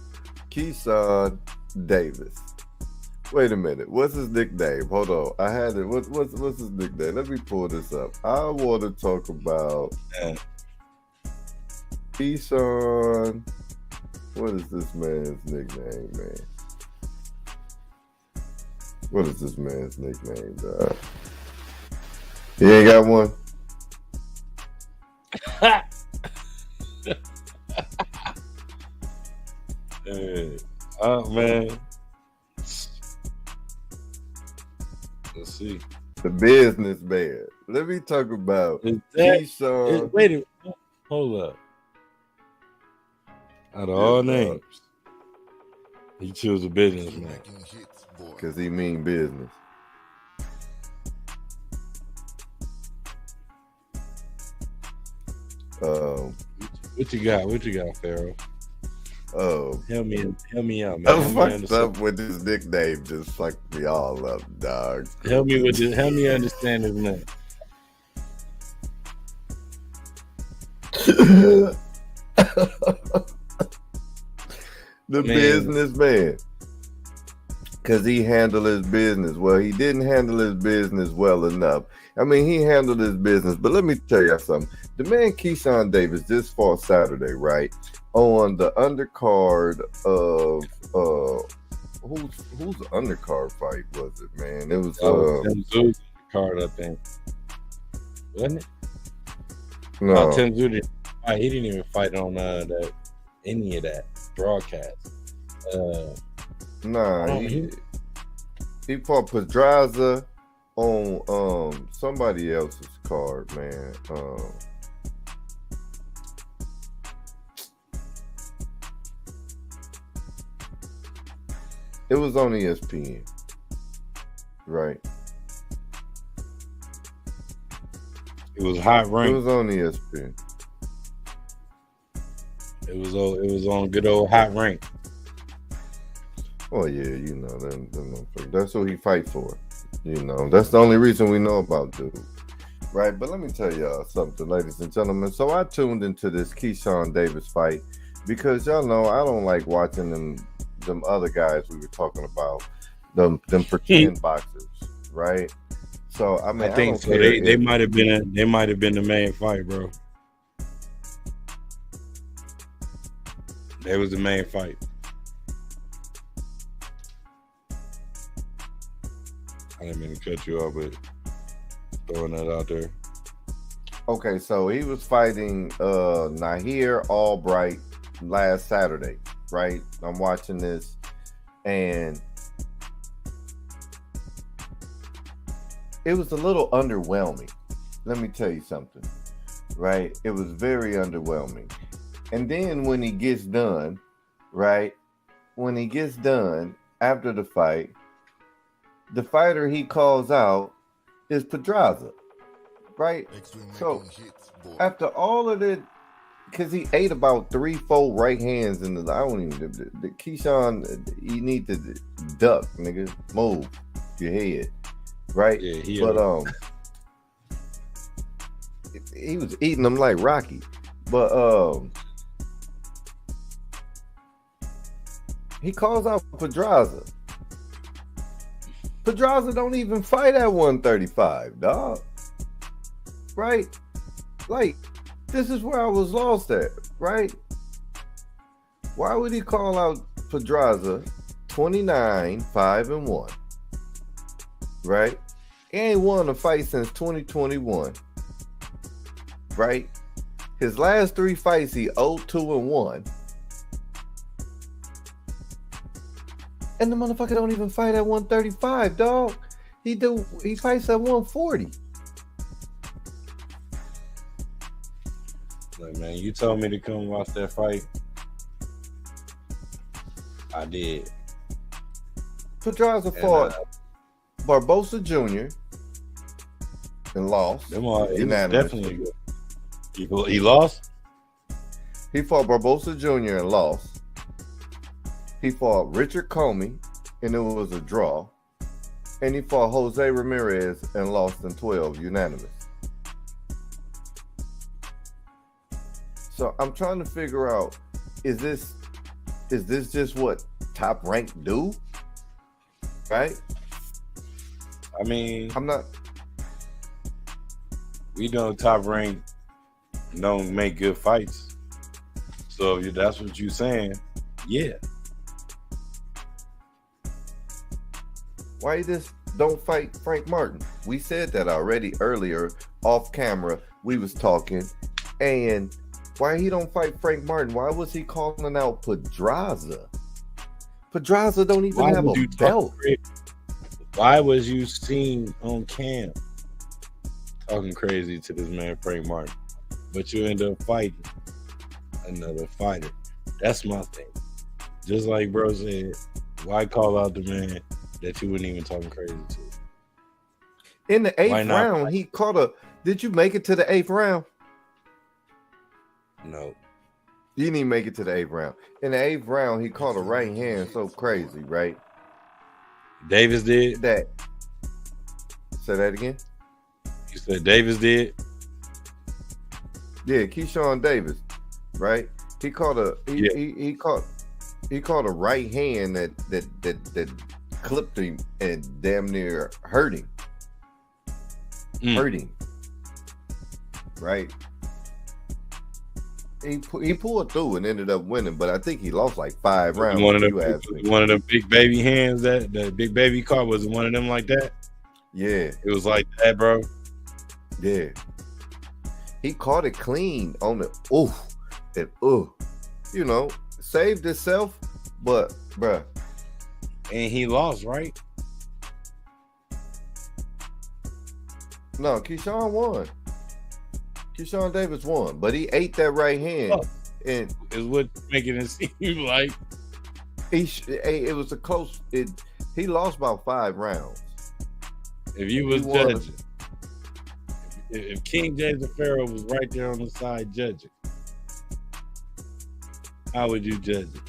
A: Keyshawn Davis. Wait a minute. What's his nickname? Hold on. I had it. What's his nickname? Let me pull this up. I want to talk about Keyshawn. What is this man's nickname, man? What is this man's nickname, dog? He ain't got one?
B: Hey, man. Let's see.
A: The businessman. Let me talk about Keyshawn.
B: Wait a minute. Hold up. Out of all names, he chose a businessman.
A: Because he mean business.
B: What you got? What you got, Pharaoh? Help me out, man.
A: I'm fucked up with this nickname. Just fucked me all up, dog.
B: Help me with this. Help me understand his name.
A: Businessman. Because he handled his business well. He didn't handle his business well enough. I mean, he handled his business, but let me tell you something. The man Keyshawn Davis just fought Saturday, right? On the undercard of whose undercard fight was it, man? It was
B: Tim card, I think. Wasn't it?
A: No,
B: Tim Tszyu didn't fight. He didn't even fight on any of that broadcast.
A: Nah, he fought Pedraza on somebody else's card, man. It was on ESPN, right?
B: It was hot rank.
A: It was on ESPN.
B: It was on good old hot rank.
A: Oh yeah, you know that's what he fight for. You know, that's the only reason we know about dude, right? But let me tell y'all something, ladies and gentlemen. So I tuned into this Keyshawn Davis fight because y'all know I don't like watching them other guys we were talking about, them pretend boxers, right? So I mean,
B: I think so. They might have been the main fight, bro. That was the main fight. I didn't mean to cut you off, but throwing that out there.
A: Okay, so he was fighting Nahir Albright last Saturday, right? I'm watching this, and it was a little underwhelming. Let me tell you something, right? It was very underwhelming. And then when he gets done, right? When he gets done after the fight, the fighter he calls out is Pedraza, right? So after all of it, because he ate about 3-4 right hands in the, I don't even, the Keyshawn, you need to duck, nigga, move your head, right?
B: Yeah,
A: but he was eating them like Rocky, but he calls out Pedraza. Pedraza don't even fight at 135, dog. Right? Like, this is where I was lost at, right? Why would he call out Pedraza 29, 5-1? Right? He ain't won a fight since 2021. Right? His last 3 fights, he 0-2-1. And the motherfucker don't even fight at 135, dog. He fights at 140.
B: Look, man, you told me to come watch that fight. I did.
A: Pedraza fought Barbosa Jr. and lost.
B: Definitely good. He lost?
A: He fought Barbosa Jr. and lost. He fought Richard Comey, and it was a draw. And he fought Jose Ramirez and lost in 12, unanimous. So I'm trying to figure out, is this just what Top Rank do? Right?
B: I mean,
A: I'm not.
B: We know Top Rank don't make good fights. So if that's what you're saying, yeah.
A: Why you just don't fight Frank Martin? We said that already earlier off camera. We was talking, and why he don't fight Frank Martin? Why was he calling out Pedraza? Pedraza don't even have a belt.
B: Why was you seen on cam talking crazy to this man Frank Martin, but you end up fighting another fighter? That's my thing. Just like bro said, why call out the man that you wouldn't even talking crazy to?
A: In the 8th round, he caught a. Did you make it to the 8th round?
B: No.
A: You didn't even make it to the 8th round. In the 8th round, he caught a right hand so crazy, right?
B: Davis did?
A: That. Say that again?
B: You said Davis did?
A: Yeah, Keyshawn Davis, right? He caught a he caught a right hand that clipped him and damn near hurt him. Hurt him. Right? He pulled through and ended up winning, but I think he lost like 5 rounds.
B: One of them big baby hands that the big baby caught, was one of them like that?
A: Yeah.
B: It was like that, bro.
A: Yeah. He caught it clean on the you know, saved himself, but bruh.
B: And he lost, right?
A: No, Keyshawn won. Keyshawn Davis won, but he ate that right hand, and
B: is what making it seem like
A: it was a close. He lost about 5 rounds.
B: If you was judging, if King James the Pharaoh was right there on the side judging, how would you judge it?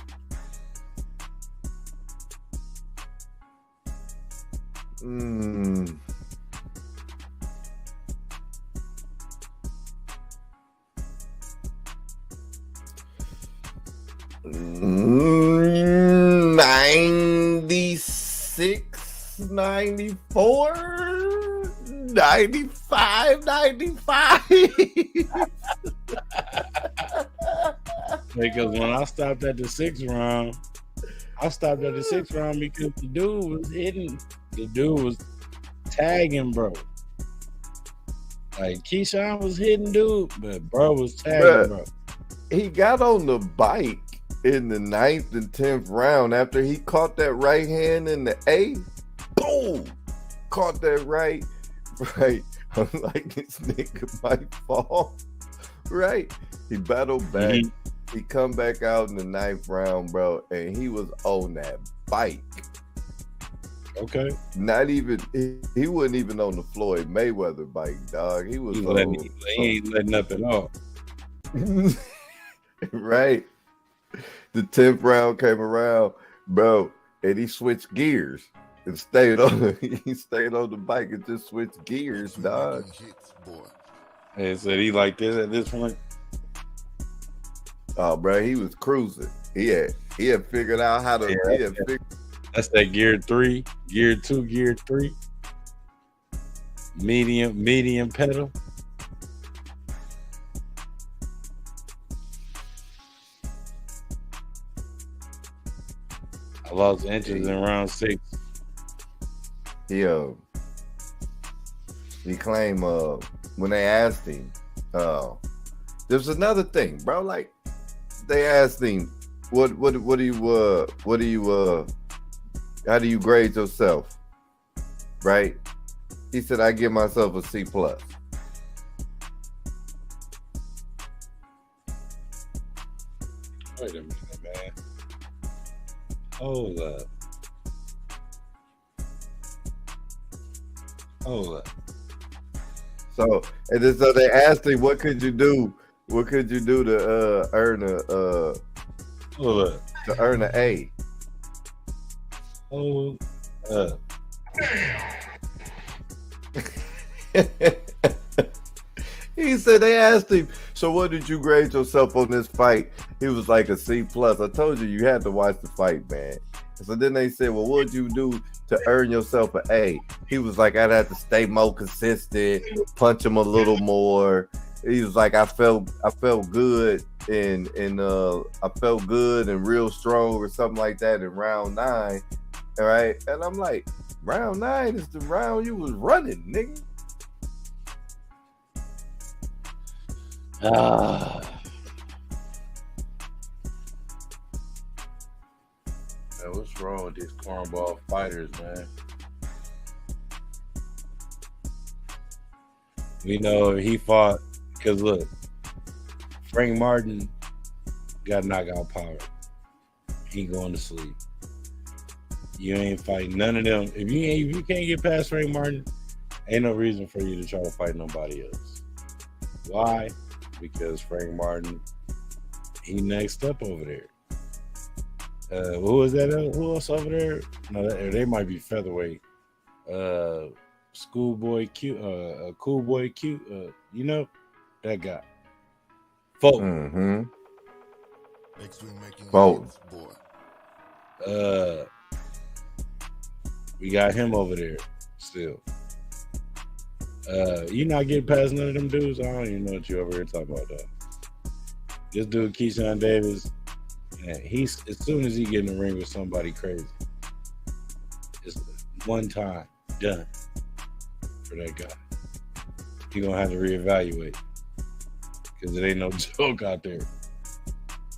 A: $96, $94, $95.
B: Because when I stopped at the 6th round, because the dude was hitting. The dude was tagging, bro. Like Keyshawn was hitting dude, but bro was tagging, bro.
A: He got on the bike in the 9th and 10th round after he caught that right hand in the 8th. Boom! Caught that right. I'm like, this nigga might fall. Right? He battled back. He come back out in the 9th round, bro, and he was on that bike.
B: Okay.
A: Not even he wasn't even on the Floyd Mayweather bike, dog. He was
B: he ain't letting up at all.
A: Right. The 10th round came around, bro, and he switched gears and stayed on the bike and just switched gears, dog.
B: And said he like this at this point.
A: Oh, bro, he was cruising. He had figured out how to.
B: That's that gear 3, gear 2, gear 3. Medium pedal. I lost inches in round 6.
A: He claimed when they asked him, there's another thing, bro. Like they asked him, what do you how do you grade yourself? Right? He said, I give myself a C+.
B: Wait a minute, man. Hold up.
A: So they asked him, what could you do? What could you do to earn an A?
B: Hold up.
A: He said they asked him, so what did you grade yourself on this fight? He was like a C+. I told you had to watch the fight, man. So then they said, well, what would you do to earn yourself an A? He was like, I'd have to stay more consistent, punch him a little more. He was like, I felt good and I felt good and real strong or something like that in round 9. All right. And I'm like, round 9 is the round you was running, nigga.
B: Man, what's wrong with these cornball fighters, man? We know he fought because look, Frank Martin got knockout power. He going to sleep. You ain't fighting none of them. If you can't get past Frank Martin, ain't no reason for you to try to fight nobody else. Why? Because Frank Martin, he next up over there. Who was that? Who else over there? No, they might be featherweight. Schoolboy Q, Cool Boy Q. You know that guy. Folk.
A: Mm-hmm. Folk.
B: We got him over there still. You not getting past none of them dudes. I don't even know what you over here talking about, though. This dude, Keyshawn Davis, man, he's as soon as he get in the ring with somebody crazy, it's one time done for that guy. He gonna have to reevaluate because it ain't no joke out there.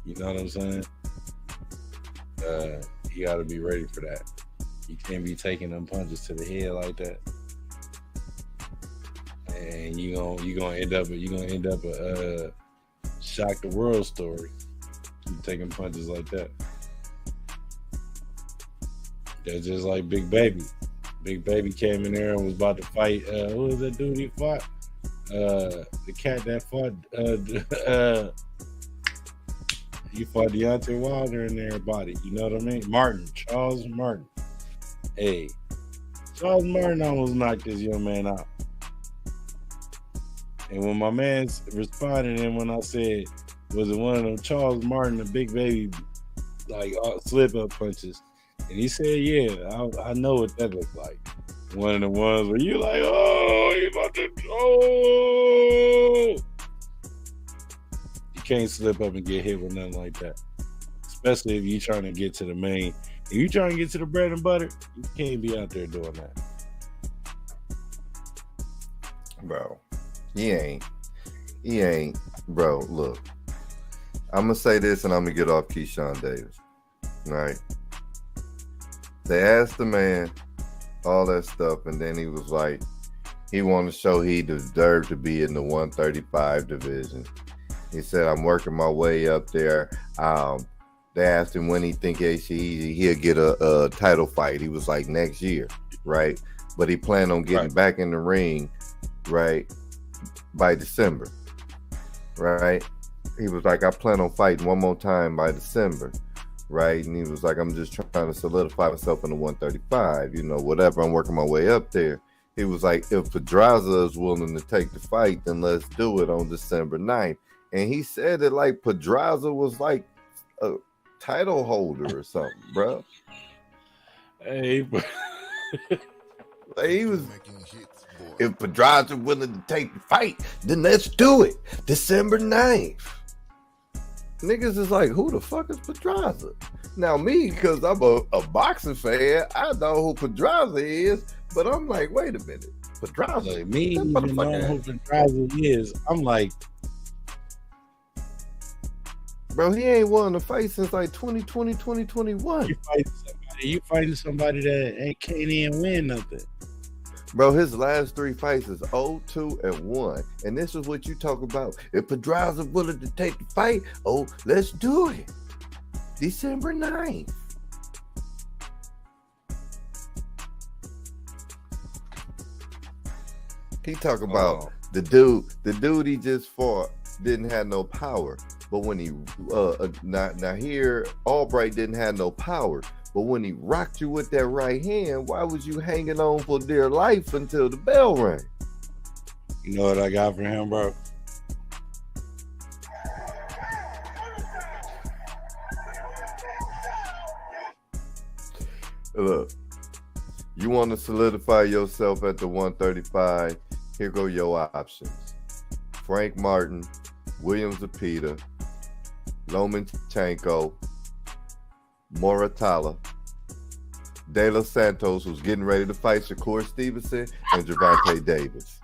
B: You know what I'm saying? You got to be ready for that. You can't be taking them punches to the head like that. And you gonna end up a shock the world story. Keep taking punches like that. That's just like Big Baby. Big Baby came in there and was about to fight. Who was that dude he fought? The cat that fought. He fought Deontay Wilder in their body. You know what I mean? Charles Martin. Hey, Charles Martin almost knocked this young man out. And when my man responded, and when I said, was it one of them Charles Martin, the Big Baby, like slip up punches? And he said, yeah, I know what that looked like. One of the ones where you like, oh, you about to, oh. You can't slip up and get hit with nothing like that. Especially if you're trying to get to the main. If you're trying to get to the bread and butter, you can't be out there doing that.
A: Bro, he ain't. Bro, look. I'm going to say this and I'm going to get off Keyshawn Davis. All right? They asked the man all that stuff, and then he was like, he wanted to show he deserved to be in the 135 division. He said, I'm working my way up there. They asked him when he think he'll get a title fight. He was like next year, right? But he planned on getting back in the ring, right, by December, right? He was like, I plan on fighting one more time by December, right? And he was like, I'm just trying to solidify myself in the 135, whatever. I'm working my way up there. He was like, if Pedraza is willing to take the fight, then let's do it on December 9th. And he said that like Pedraza was like a title holder or something, bro.
B: Hey,
A: like he was. If Pedraza willing to take the fight, then let's do it. December 9th. Niggas is like, who the fuck is Pedraza? Now me, because I'm a boxing fan, I know who Pedraza is, but I'm like, wait a minute. Pedraza?
B: Like me even knowing who Pedraza is, I'm like,
A: bro, he ain't won a fight since like 2020, 2021.
B: You fighting somebody that can't even win nothing.
A: Bro, his last 3 fights is 0-2-1. And this is what you talk about. If Pedraza willing to take the fight, let's do it. December 9th. He talk about the dude he just fought didn't have no power. But when he now here, Albright didn't have no power. But when he rocked you with that right hand, why was you hanging on for dear life until the bell rang?
B: You know what I got for him, bro?
A: Look, you want to solidify yourself at the 135, here go your options. Frank Martin, William Zepeda, Lomachenko, Moratala, De Los Santos, who's getting ready to fight Shakur Stevenson, and Gervonta Davis.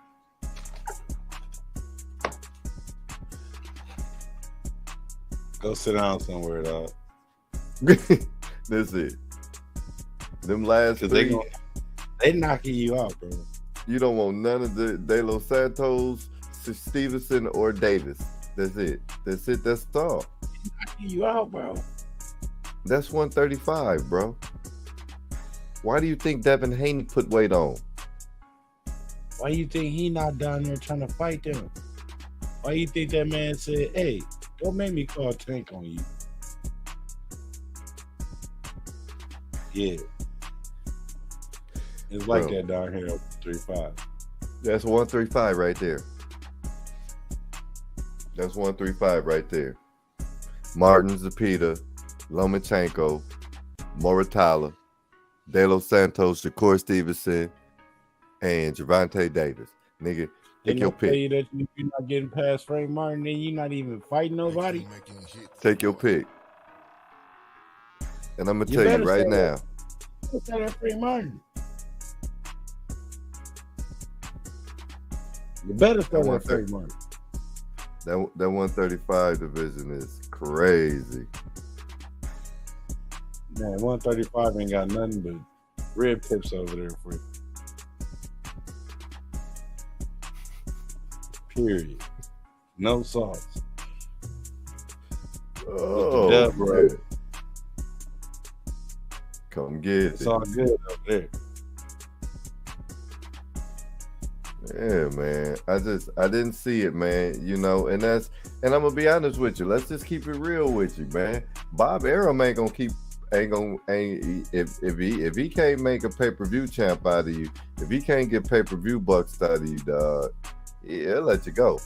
B: Go sit down somewhere, dog.
A: That's it. Them last 3,
B: they knocking you out, bro.
A: You don't want none of the De Los Santos, Stevenson, or Davis. That's it. That's it. That's all.
B: They knocking you out, bro.
A: That's 135, bro. Why do you think Devin Haney put weight on?
B: Why you think he not down there trying to fight them? Why you think that man said, hey, don't make me call Tank on you? Yeah. It's like that down here at 135.
A: That's 135 right there. That's 135 right there. Martin Zepeda, Lomachenko, Moratala, De Los Santos, Shakur Stevenson, and Gervonta Davis. Nigga, take your pick.
B: You that if you're not getting past Frank Martin, then you're not even fighting nobody.
A: Take your pick. And I'm going to tell you right now.
B: Frank Martin. You better start that Frank Martin.
A: That 135 division is crazy.
B: Man, 135 ain't got nothing but rib tips over there for you. Period. No sauce.
A: Oh,
B: dub, bro.
A: Come get it.
B: It's all good up there.
A: Yeah, man. I didn't see it, man. And I'm gonna be honest with you. Let's just keep it real with you, man. Bob Arum ain't if he can't make a pay-per-view champ out of you, if he can't get pay-per-view bucks out of you, dog, he'll let you go.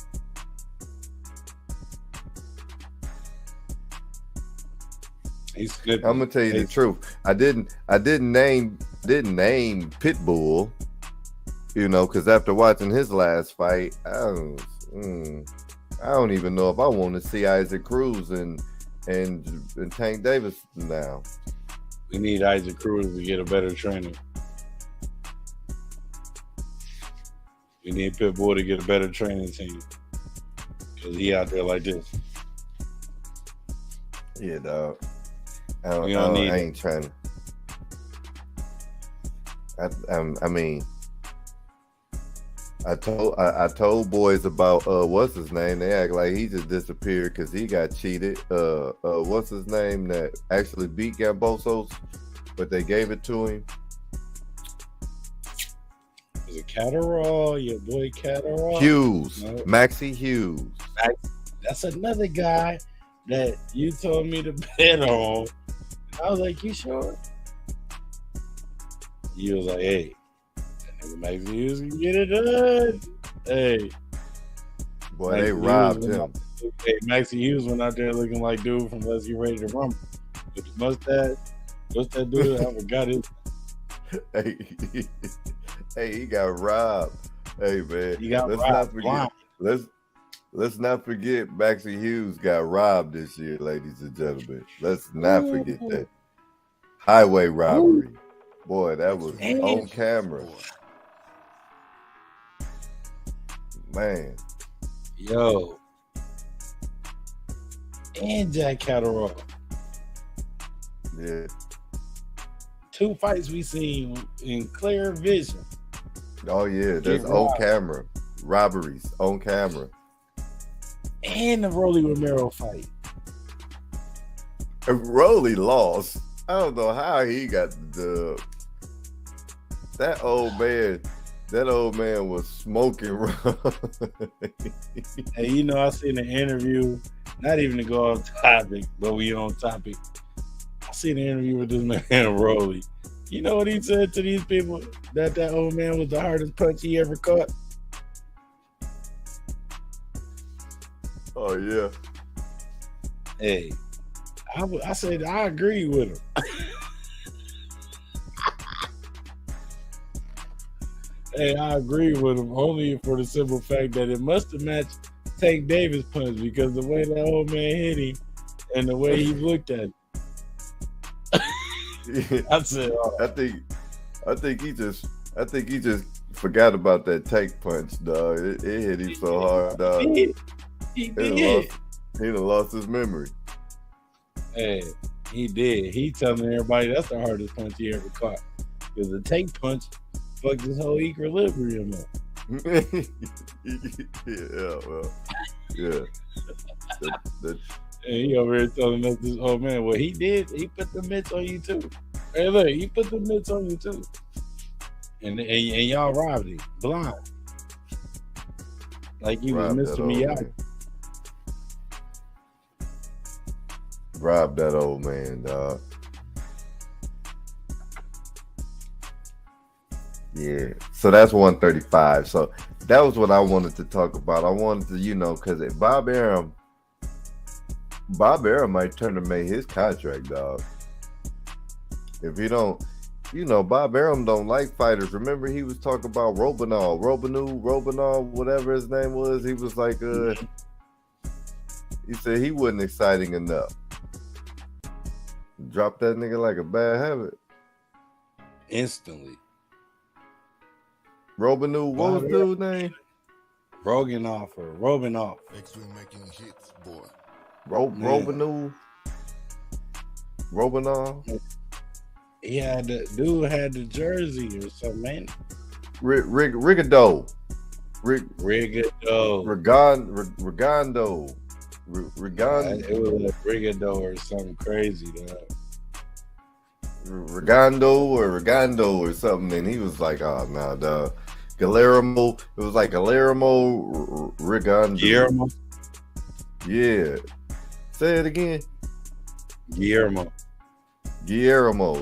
B: He's good.
A: I'm gonna tell you the truth. I didn't name Pitbull, because after watching his last fight, I don't even know if I want to see Isaac Cruz and Tank Davis now.
B: We need Isaac Cruz to get a better trainer. We need Pitbull to get a better training team. Because he out there like this.
A: Yeah, dog. I ain't trying to. I told boys about what's his name. They act like he just disappeared because he got cheated. What's his name that actually beat Gambosos, but they gave it to him?
B: Was it Catterall? Your boy Catterall?
A: Hughes,
B: no.
A: Maxie Hughes.
B: That's another guy that you told me to bet on. I was like, you sure? You was like, hey, that nigga Maxie Hughes can get it done. Hey.
A: Boy, Maxie they robbed him.
B: Hey, Maxie Hughes went out there looking like dude from Let's Get Ready to Rumble. With his mustache. What's that dude? I forgot his.
A: Hey, he got robbed. Hey, man.
B: He got robbed.
A: Let's not forget Maxie Hughes got robbed this year, ladies and gentlemen. Let's not forget that. Highway robbery. Boy, that was on camera. Man.
B: Yo. And Jack Catterall.
A: Yeah.
B: 2 fights we seen in clear vision.
A: Oh, yeah. That's on camera. Robberies on camera.
B: And the Rolly Romero fight.
A: Rolly lost. I don't know how he got the dub. That old man was smoking.
B: Hey, you know, I seen an interview, not even to go off topic, but we on topic. I seen an interview with this man, Rolly. You know what he said to these people? That old man was the hardest punch he ever caught.
A: Oh, yeah.
B: Hey, I said I agree with him. Hey, I agree with him only for the simple fact that it must have matched Tank Davis' punch because the way that old man hit him and the way he looked at him. I said,
A: I think he just forgot about that Tank punch, dog. It hit him so hard, dog.
B: He did.
A: He done lost his memory.
B: Hey, he did. He telling everybody that's the hardest punch he ever caught. Because the Tank punch fucked his whole equilibrium up.
A: Yeah, well, yeah.
B: And he over here telling us this old man, well, he did. He put the mitts on you too. Hey, look, he put the mitts on you too. And y'all robbed him blind. Like you was Mr. Miyagi.
A: Robbed that old man, dog. Yeah. So that's 135. So that was what I wanted to talk about. I wanted to, because Bob Arum might turn to make his contract, dog. If you don't, Bob Arum don't like fighters. Remember he was talking about Robinall, whatever his name was. He was like, he said he wasn't exciting enough. Drop that nigga like a bad habit.
B: Instantly.
A: Robinall, what was dude's name?
B: Robinoff.
C: Next week making hits, boy.
A: Robinall.
B: He had dude had the jersey or something, man.
A: Rigondo.
B: Rigondo.
A: Rigondo.
B: It was like Rigondo or something crazy, though.
A: Rigondo or something, and he was like, "Oh no, dog." Guillermo. It was like Guillermo Rigondo.
B: Guillermo.
A: Yeah. Say it again.
B: Guillermo.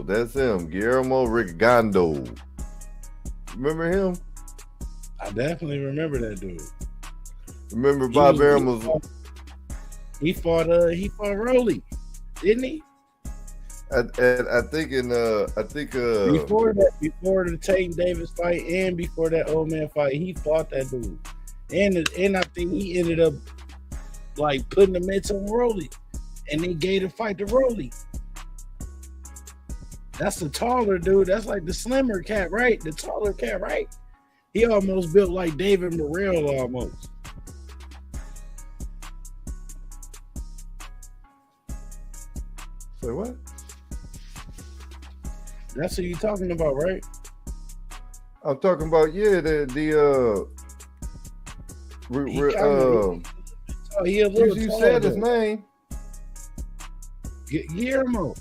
A: That's him. Guillermo Rigondo. Remember him?
B: I definitely remember that dude.
A: Remember Bob Arum was.
B: He fought Rolly, didn't he?
A: I think
B: before the Tank Davis fight and before that old man fight, he fought that dude, and I think he ended up like putting the mitts on Rolly, and he gave the fight to Rolly. That's the taller dude. That's like the slimmer cat, right? The taller cat, right? He almost built like David Morrell almost.
A: Say what?
B: That's what you're talking about, right?
A: I'm talking about, yeah, the
B: He a little
A: you
B: taller.
A: Said his name.
B: Guillermo.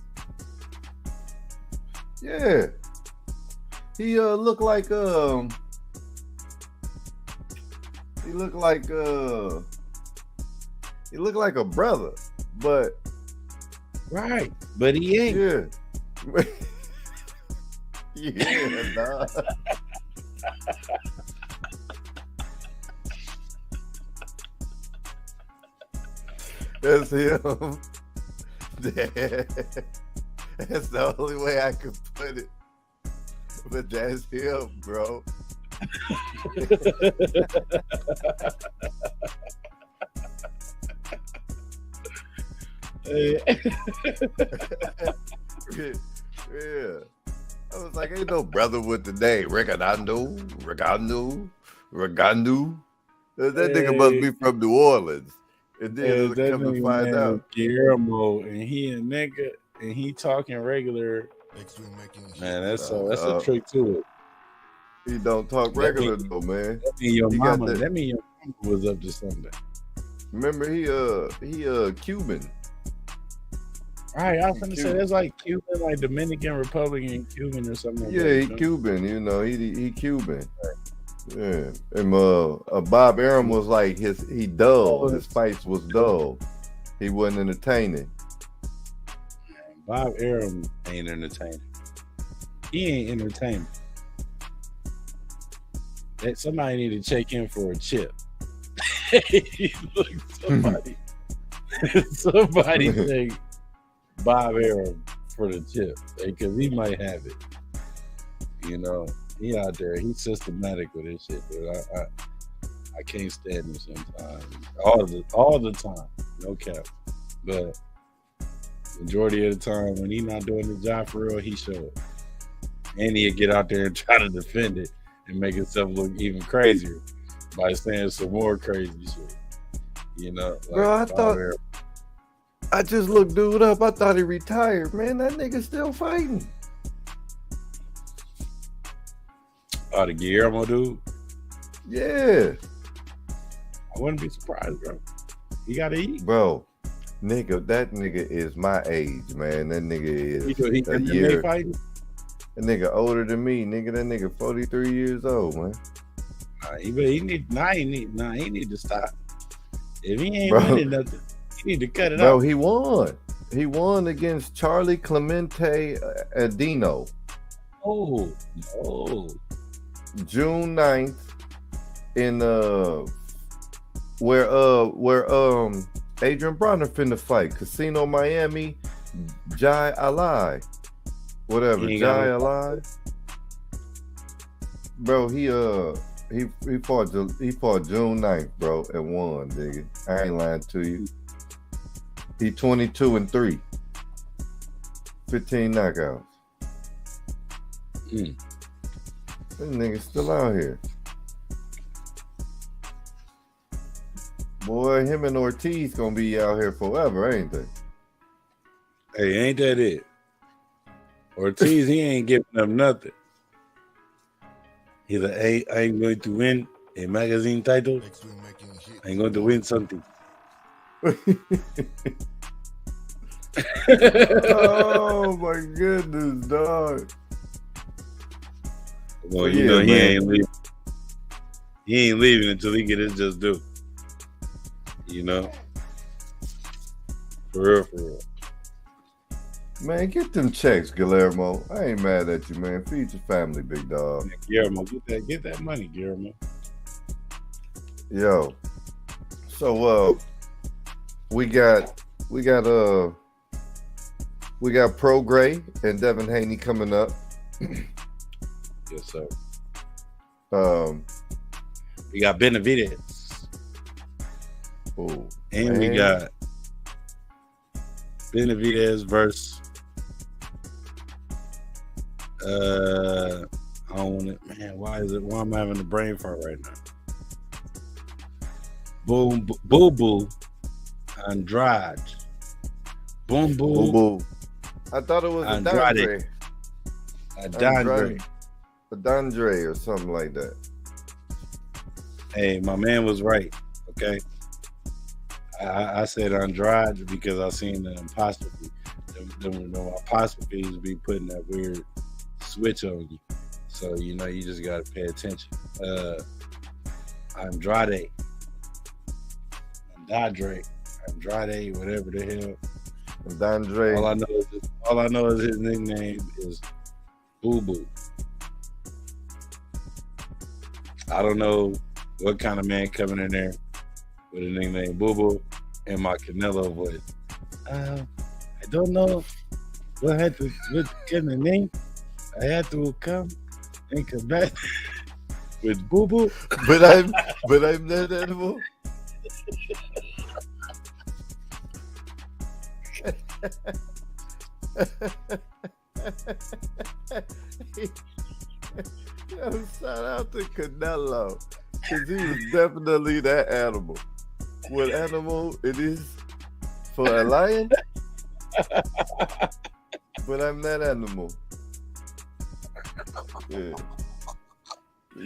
A: Yeah. He looked like he looked like a brother, but
B: right, but he ain't.
A: Yeah. Yeah, nah. That's him. That's the only way I could put it. But that's him, bro. Yeah. I was like, ain't no brother with the name Rigondeaux. That nigga must be from New Orleans. And then
B: that
A: come to
B: nigga
A: find
B: name
A: out.
B: Guillermo, and he a nigga, and he talking regular. Man, that's a trick to it.
A: He don't talk regular though, man.
B: That mean your mama was up to something.
A: Remember, he Cuban.
B: Right, I was gonna say that's like Cuban, like Dominican Republic and Cuban or something.
A: Yeah, he Cuban. You know, he Cuban. Yeah, and Bob Arum was like he dull. His fights was dull. He wasn't entertaining.
B: Bob Arum ain't entertaining. He ain't entertaining. Somebody need to check in for a chip. Look, somebody take Bob Arum for the chip, because he might have it. You know, he out there, he's systematic with his shit, but I can't stand him sometimes. All the time, no cap. But majority of the time, when he not doing the job for real, he show it. And he'll get out there and try to defend it and make himself look even crazier by saying some more crazy shit. You know, like,
A: bro, I just looked dude up. I thought he retired. Man, that nigga still fighting.
B: Oh, the Guillermo dude?
A: Yeah.
B: I wouldn't be surprised, bro. He gotta eat.
A: Bro, that nigga is my age, man. That nigga is
B: a year. Fighting?
A: That nigga older than me, nigga. That nigga 43 years old, man.
B: He need to stop. If he ain't winning nothing, he need to cut it out.
A: Bro, he won. He won against Charlie Clemente Adino.
B: Oh.
A: June 9th in where Adrian Bronner finna fight. Casino Miami, Jai Alai. Whatever. Jai Alai. Bro, he fought June 9th, bro, and won, nigga. I ain't lying to you. He 22-3. 15 knockouts. This nigga still out here. Boy, him and Ortiz gonna be out here forever, ain't they?
B: Hey, ain't that it? Ortiz, he ain't giving them nothing. He's like, hey, I'm going to win a magazine title. I'm going to win something.
A: Oh my goodness, dog.
B: Well, you know, he ain't leaving. He ain't leaving until he get his just due. You know? For real.
A: Man, get them checks, Guillermo. I ain't mad at you, man. Feed your family, big dog.
B: Guillermo, get that money, Guillermo.
A: Yo. So we got Pro Gray and Devin Haney coming up.
B: Yes, sir.
A: We
B: got Benavidez.
A: Oh,
B: and we got Benavidez versus I don't want it, man. Why am I having a brain fart right now? Boo Andrade.
A: Boo. I thought it was Adandre or something like that.
B: Hey, my man was right. Okay. I said Andrade because I seen the apostrophe. The apostrophes be putting that weird switch on you. So, you just got to pay attention. Andrade, whatever the hell.
A: Andre.
B: All I know is his nickname is Boo Boo. I don't know what kind of man coming in there with a nickname Boo Boo and my Canelo voice. I don't know what kind of name I had to come and come back with Boo Boo.
A: But I'm that animal. Yo, shout out to Canelo, because he was definitely that animal. What animal it is for a lion? But I'm that animal. Yeah.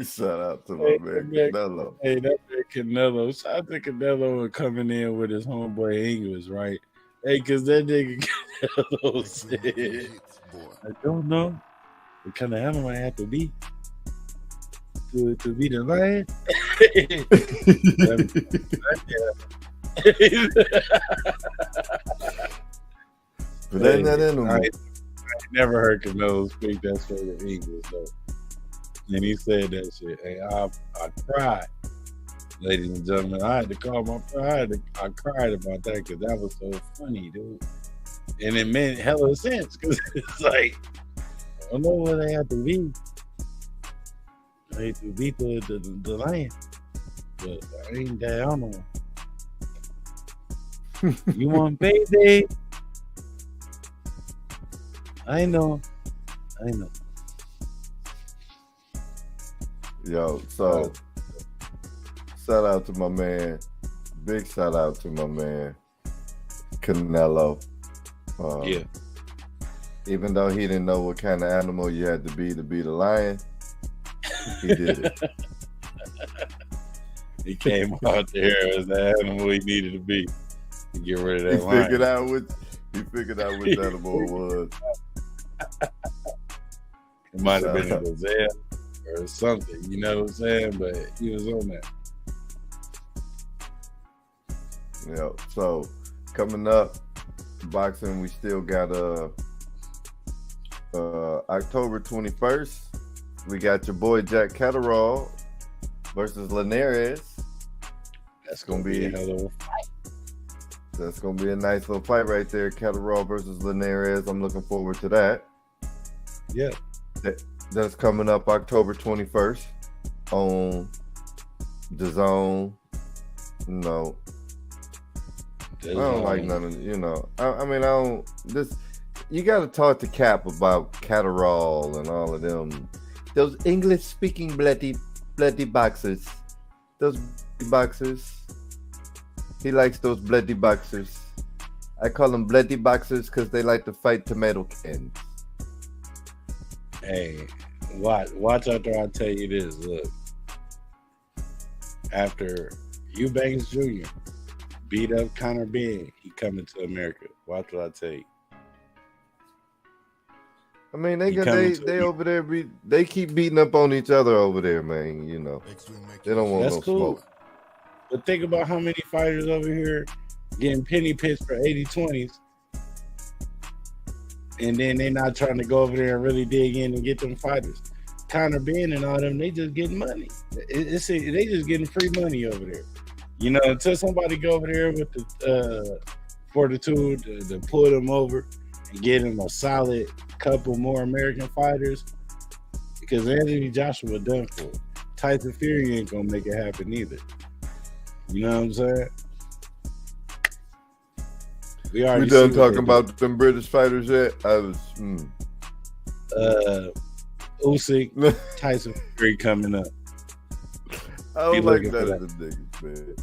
A: Shout out to my man Canelo.
B: Hey, that man Canelo. Shout out to Canelo coming in with his homeboy English, right? Hey, because that nigga Canelo said, I don't know what kind of animal I have to be to be the lion.
A: But ain't that animal.
B: I never heard Canelo speak that sort of English, though. And he said that shit. Hey, I cried, ladies and gentlemen. I had to call my pride. I cried about that because that was so funny, dude. And it made hella sense because it's like, I don't know what I have to be. I hate to beat the lion, but I ain't that animal. You want baby? I know.
A: Yo, so shout out to my man. Big shout out to my man Canelo.
B: Yeah.
A: Even though he didn't know what kind of animal you had to be the lion, he did it.
B: He came out there as the animal he needed to be to get rid of that lion.
A: He figured out which animal it was.
B: It might have been a gazelle or something, you know what I'm saying? But he was on that.
A: Yeah. So coming up, boxing, we still got October 21st. We got your boy Jack Catterall versus Linares.
B: That's gonna be a hell of a fight.
A: That's gonna be a nice little fight right there. Catterall versus Linares. I'm looking forward to that.
B: Yeah.
A: That's coming up October 21st on the Zone. No. I don't like none of, I mean, I don't, you got to talk to Cap about Catterall and all of them. Those English speaking bloody boxers. Those boxers. He likes those bloody boxers. I call them bloody boxers because they like to fight tomato cans.
B: Hey, watch after I tell you this. Look, after Eubanks Jr. beat up Conor Ben, he coming to America. Watch what I tell you.
A: I mean, they over there. They keep beating up on each other over there, man. They don't want no smoke.
B: But think about how many fighters over here getting penny pitched for 80-20s. And then they're not trying to go over there and really dig in and get them fighters. Conor Ben and all them, they just getting money. They just getting free money over there. Until somebody go over there with the fortitude to pull them over and get them a solid couple more American fighters. Because Anthony Joshua done for it. Tyson Fury ain't gonna make it happen either. You know what I'm saying? We
A: done talking about them British fighters yet?
B: Usyk, Tyson Fury coming up.
A: I don't like none of the niggas, man.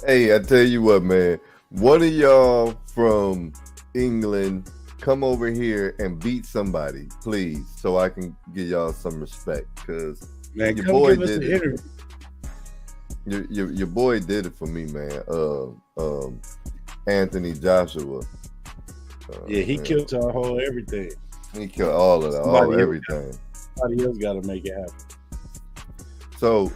A: Hey, I tell you what, man. One of y'all from England come over here and beat somebody, please, so I can give y'all some respect. Because
B: your boy did it.
A: Your boy did it for me, man. Anthony Joshua.
B: Yeah, he killed our whole everything.
A: He killed all of that, everything.
B: Somebody else got to make it happen.
A: So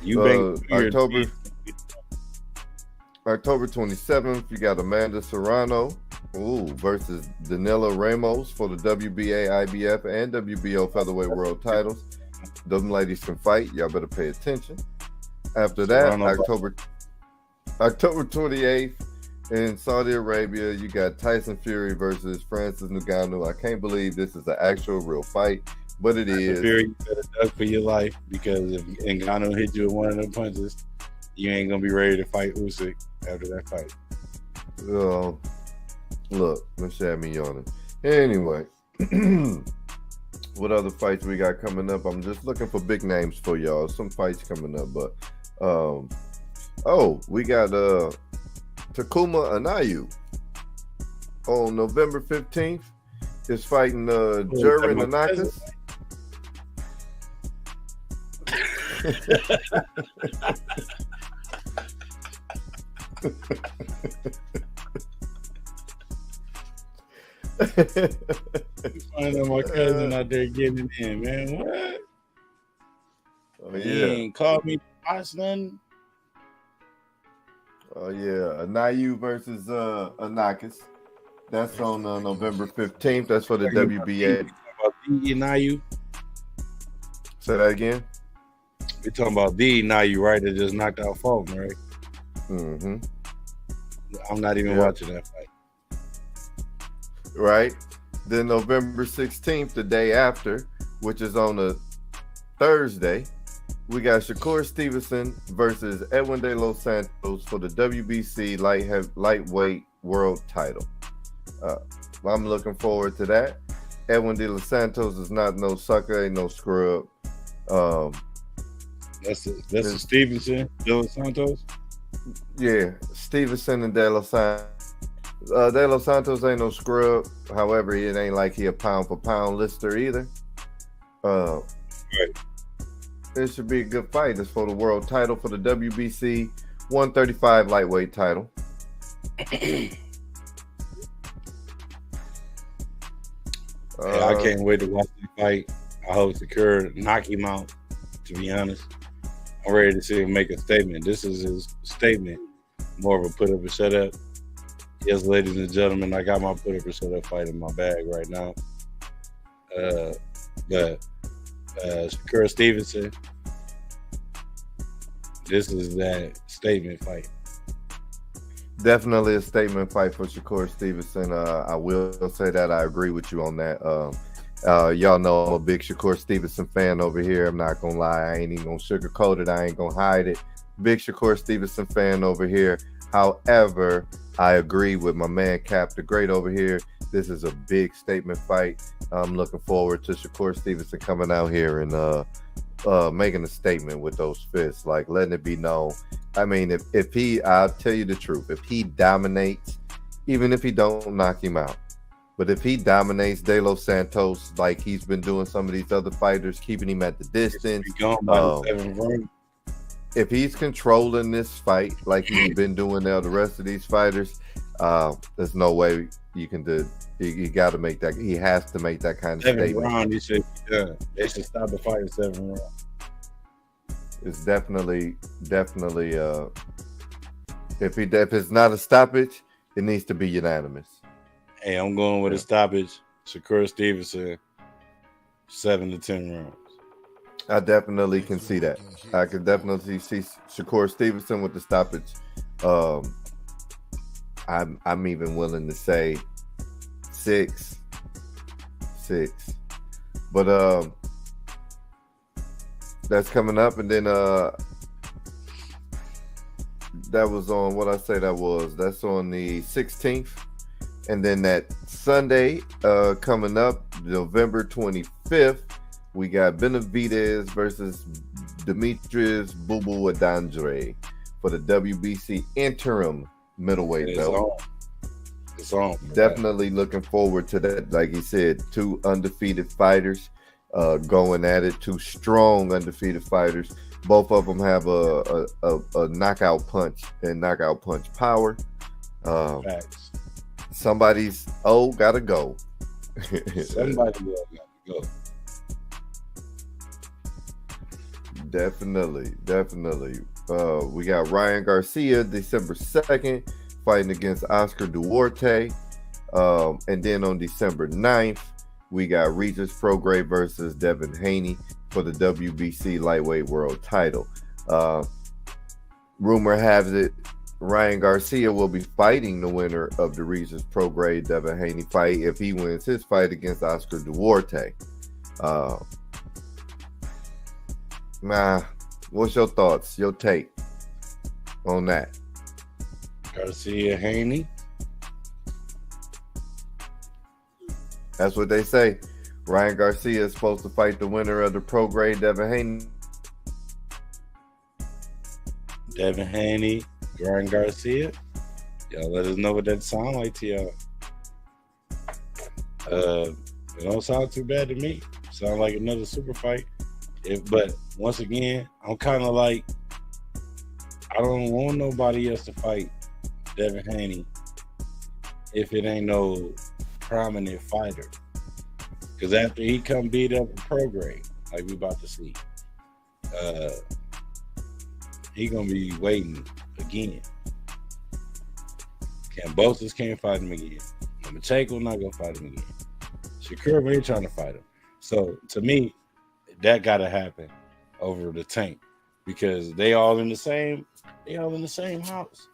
A: October 27th, you got Amanda Serrano versus Danila Ramos for the WBA, IBF, and WBO featherweight world titles. Them ladies can fight. Y'all better pay attention. After that, October 28th in Saudi Arabia, you got Tyson Fury versus Francis Ngannou. I can't believe this is an actual real fight, but it is.
B: Fury, you better duck for your life, because if Ngannou hit you with one of them punches, you ain't gonna be ready to fight Usyk after that fight.
A: Look, let's have me on it. Anyway, what other fights we got coming up? I'm just looking for big names for y'all. Some fights coming up, but we got Takuma Anayu on November 15th. Is fighting Jervin Anakas.
B: Find out my cousin out there getting it in, man. What?
A: Oh, yeah.
B: He ain't called me boss nothing.
A: Oh yeah, Anayu versus Anakas. That's on November 15th. That's for the WBA.
B: About the Anayu.
A: Say that again.
B: We're talking about the Anayu, right? That just knocked out Fulton, right?
A: Mm-hmm.
B: I'm not even watching that fight.
A: Right. Then November 16th, the day after, which is on a Thursday, we got Shakur Stevenson versus Edwin De Los Santos for the WBC lightweight world title. I'm looking forward to that. Edwin De Los Santos is not no sucker, ain't no scrub.
B: That's a Stevenson, De Los Santos?
A: Yeah, Stevenson and De Los Santos. De Los Santos ain't no scrub. However, it ain't like he a pound for pound lister either.
B: Right.
A: It should be a good fight. It's for the world title for the WBC 135 lightweight title.
B: I can't wait to watch the fight. I hope Shakur knock him out, to be honest. I'm ready to see him make a statement. This is his statement. More of a put up and shut up. Yes, ladies and gentlemen, I got my put up and shut up fight in my bag right now. But Shakur Stevenson, this is that statement fight.
A: Definitely a statement fight for Shakur Stevenson. I will say that I agree with you on that. Y'all know I'm a big Shakur Stevenson fan over here. I'm not gonna lie, I ain't even gonna sugarcoat it. I ain't gonna hide it. Big Shakur Stevenson fan over here. However, I agree with my man Cap the Great over here. This is a big statement fight. I'm looking forward to Shakur Stevenson coming out here and making a statement with those fists, like letting it be known. I mean, if he, I'll tell you the truth, if he dominates, even if he don't knock him out, but if he dominates De Los Santos like he's been doing some of these other fighters, keeping him at the distance, if he's controlling this fight like he's been doing now the rest of these fighters, there's no way you can do. You got to make that. He has to make that kind of statement.
B: Round, they should they should stop the fight at 7 rounds.
A: It's definitely. If it's not a stoppage, it needs to be unanimous.
B: Hey, I'm going with a stoppage. Shakur Stevenson, 7 to 10 rounds.
A: I definitely can see that. I can definitely see Shakur Stevenson with the stoppage. I'm even willing to say 6. But that's coming up, and then that was on what I say that was. That's on the 16th, and then that Sunday coming up, November 25th. We got Benavidez versus Demetrius Bubu Adandre for the WBC interim middleweight belt.
B: It's on.
A: Definitely looking forward to that. Like he said, 2 undefeated fighters. going at it. Two strong undefeated fighters. Both of them have a knockout punch and knockout punch power.
B: Facts.
A: Somebody's gotta go.
B: Somebody gotta go.
A: Definitely. We got Ryan Garcia December 2nd fighting against Oscar Duarte. And then on December 9th, we got Regis Prograis versus Devin Haney for the WBC lightweight world title. Rumor has it Ryan Garcia will be fighting the winner of the Regis Prograis Devin Haney fight if he wins his fight against Oscar Duarte. What's your thoughts, your take on that?
B: Garcia Haney.
A: That's what they say. Ryan Garcia is supposed to fight the winner of the Prograis Devin Haney.
B: Devin Haney, Ryan Garcia. Y'all let us know what that sound like to y'all. It don't sound too bad to me. Sound like another super fight. But once again, I'm kind of like, I don't want nobody else to fight Devin Haney if it ain't no prominent fighter. Because after he come beat up a Prograis, like we about to see, he gonna be waiting again. Kambosos can't fight him again. Lomachenko not gonna fight him again. Shakur ain't trying to fight him. So to me, that gotta happen over the Tank because they all in the same house.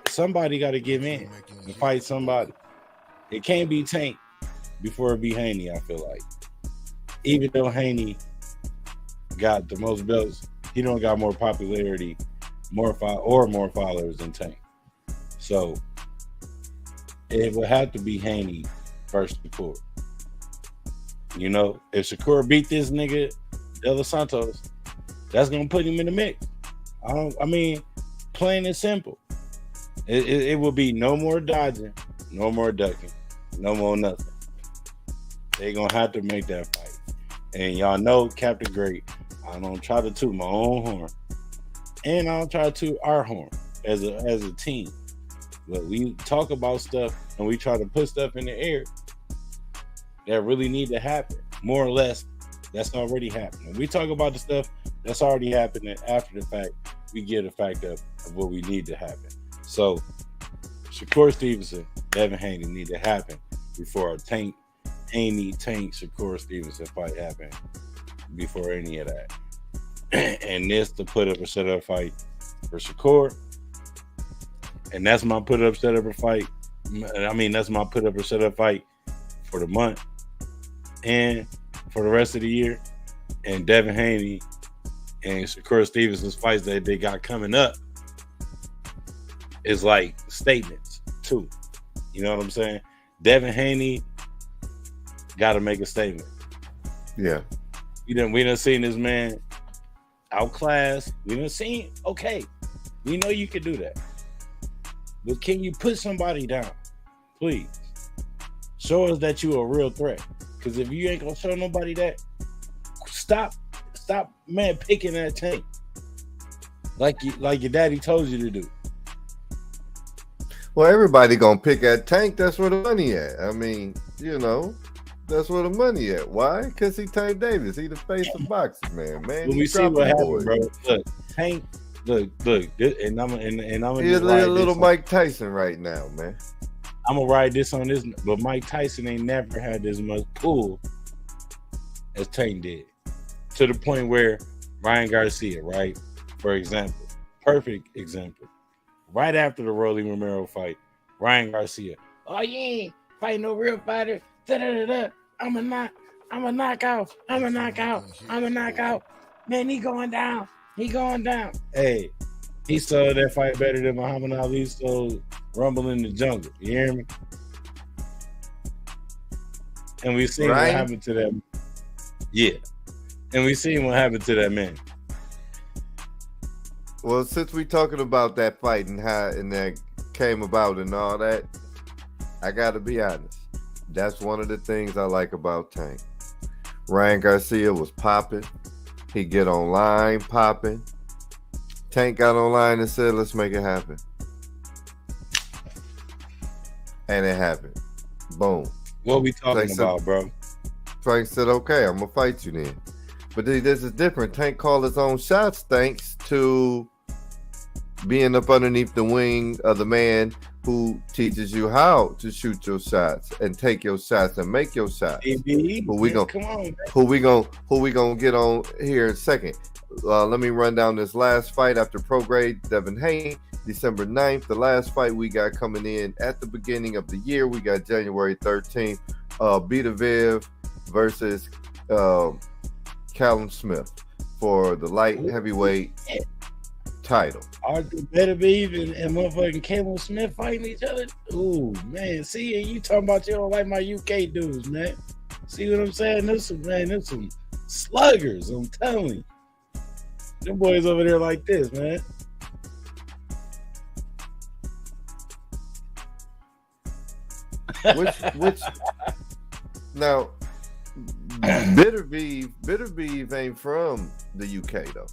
B: Somebody gotta give in and fight somebody. It can't be Tank before it be Haney, I feel like. Even though Haney got the most belts, he don't got more popularity, more followers than Tank. So it would have to be Haney versus Shakur. You know, if Shakur beat this nigga De Los Santos, that's gonna put him in the mix. I mean, plain and simple. It will be no more dodging, no more ducking, no more nothing. They gonna have to make that fight. And y'all know Captain Great, I don't try to toot my own horn. And I don't try to toot our horn as a team. But we talk about stuff and we try to put stuff in the air that really need to happen. More or less, that's already happening. We talk about the stuff that's already happening after the fact, we get a fact of what we need to happen. So Shakur Stevenson, Devin Haney need to happen before a Tank Shakur Stevenson fight happen before any of that. And this to put up a shut up fight for Shakur. And that's my put up shut up fight. I mean, that's my put up or shut up fight for the month and for the rest of the year. And Devin Haney and Shakur Stevenson's fights that they got coming up is like statements too. You know what I'm saying? Devin Haney got to make a statement.
A: Yeah.
B: We done seen this man outclassed. We done seen, okay, we know you can do that. But can you put somebody down? Please. Show us that you a real threat. Because if you ain't gonna show nobody that, stop, man, picking that Tank. Like your daddy told you to do.
A: Well, everybody gonna pick at Tank. That's where the money at. I mean, you know, that's where the money at. Why? Because he Tank Davis. He the face of boxing, man.
B: When we see what happened, bro. Look, Tank. Look. And I'm
A: He's a little Mike Tyson right now, man.
B: I'm gonna ride this on this, but Mike Tyson ain't never had as much pull as Tank did. To the point where Ryan Garcia, right? For example, perfect example. Right after the Rolly Romero fight, Ryan Garcia, oh, you ain't fighting no real fighter. Da-da-da-da. I'm a knockout. Man, he going down. Hey, he sold that fight better than Muhammad Ali sold Rumble in the Jungle. You hear me? And we seen what happened to that. Yeah. And we seen what happened to that man.
A: Well, since we talking about that fight and how and that came about and all that, I gotta be honest. That's one of the things I like about Tank. Ryan Garcia was popping. He get online popping. Tank got online and said, let's make it happen. And it happened. Boom.
B: What we talking about, bro?
A: Frank said, okay, I'm going to fight you then. But this is different. Tank called his own shots thanks to being up underneath the wing of the man who teaches you how to shoot your shots and take your shots and make your shots.
B: TBE,
A: who we gonna get on here in a second. Let me run down this last fight after pro grade Devin Haney, December 9th. The last fight we got coming in at the beginning of the year. We got January 13th. Beta Viv versus Callum Smith for the light heavyweight title.
B: Arthur Beterbiev and motherfucking Callum Smith fighting each other. Ooh, man. See, you talking about you don't like my UK dudes, man. See what I'm saying? There's some sluggers, I'm telling you. Them boys over there like this, man.
A: Which now Beterbiev ain't from the UK though.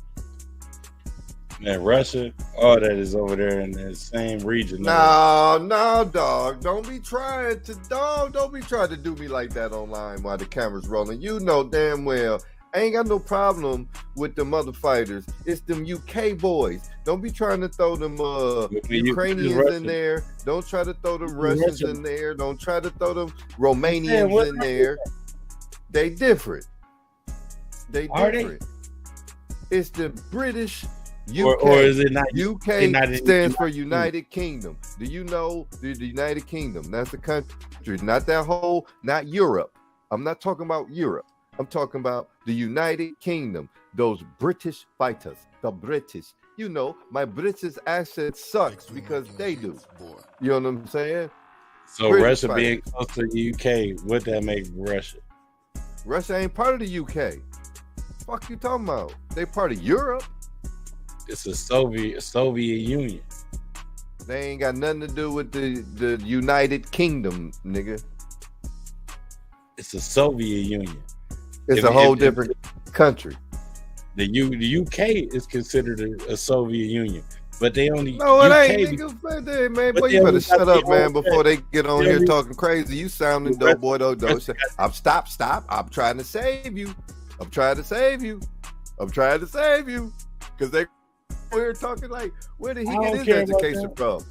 B: Man, Russia, all that is over there in the same region.
A: No, dog. Don't be trying to do me like that online while the camera's rolling. You know damn well I ain't got no problem with them other fighters. It's them UK boys. Don't be trying to throw them Ukrainians in there. Don't try to throw them Russians in there. Don't try to throw them Romanians in there. They different. They different. It's the British UK.
B: Or is it not
A: UK stands for United Kingdom. Do you know the United Kingdom? That's the country, not that whole, not Europe. I'm not talking about Europe. I'm talking about the United Kingdom. Those British fighters, the British. You know, my British accent sucks because they do. You know what I'm saying?
B: So British Russia fighters. Being close to the UK, what that make Russia?
A: Russia ain't part of the UK. Fuck you talking about? They part of Europe.
B: It's a Soviet Union.
A: They ain't got nothing to do with the United Kingdom, nigga.
B: It's a Soviet Union.
A: It's a whole different country.
B: The UK is considered a Soviet Union, but they only
A: no, it UK ain't. Nigga, man, boy, you better shut up, man, before they get on here talking crazy. You sounding dope, boy, dope. Stop. I'm trying to save you. Because they were talking like, where did he get his education from?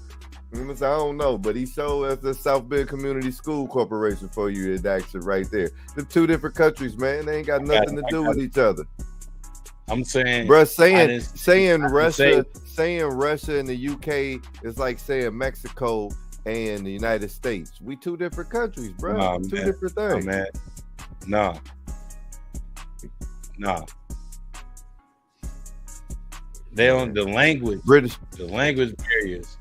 A: I don't know, but he showed us the South Bend Community School Corporation for you. It's actually right there. The two different countries, man. They ain't got nothing to do with each other.
B: I'm saying,
A: bro, saying Russia and the UK is like saying Mexico and the United States. We two different countries, bro. Two different things.
B: Man. Nah. They on the language.
A: British.
B: The language barriers.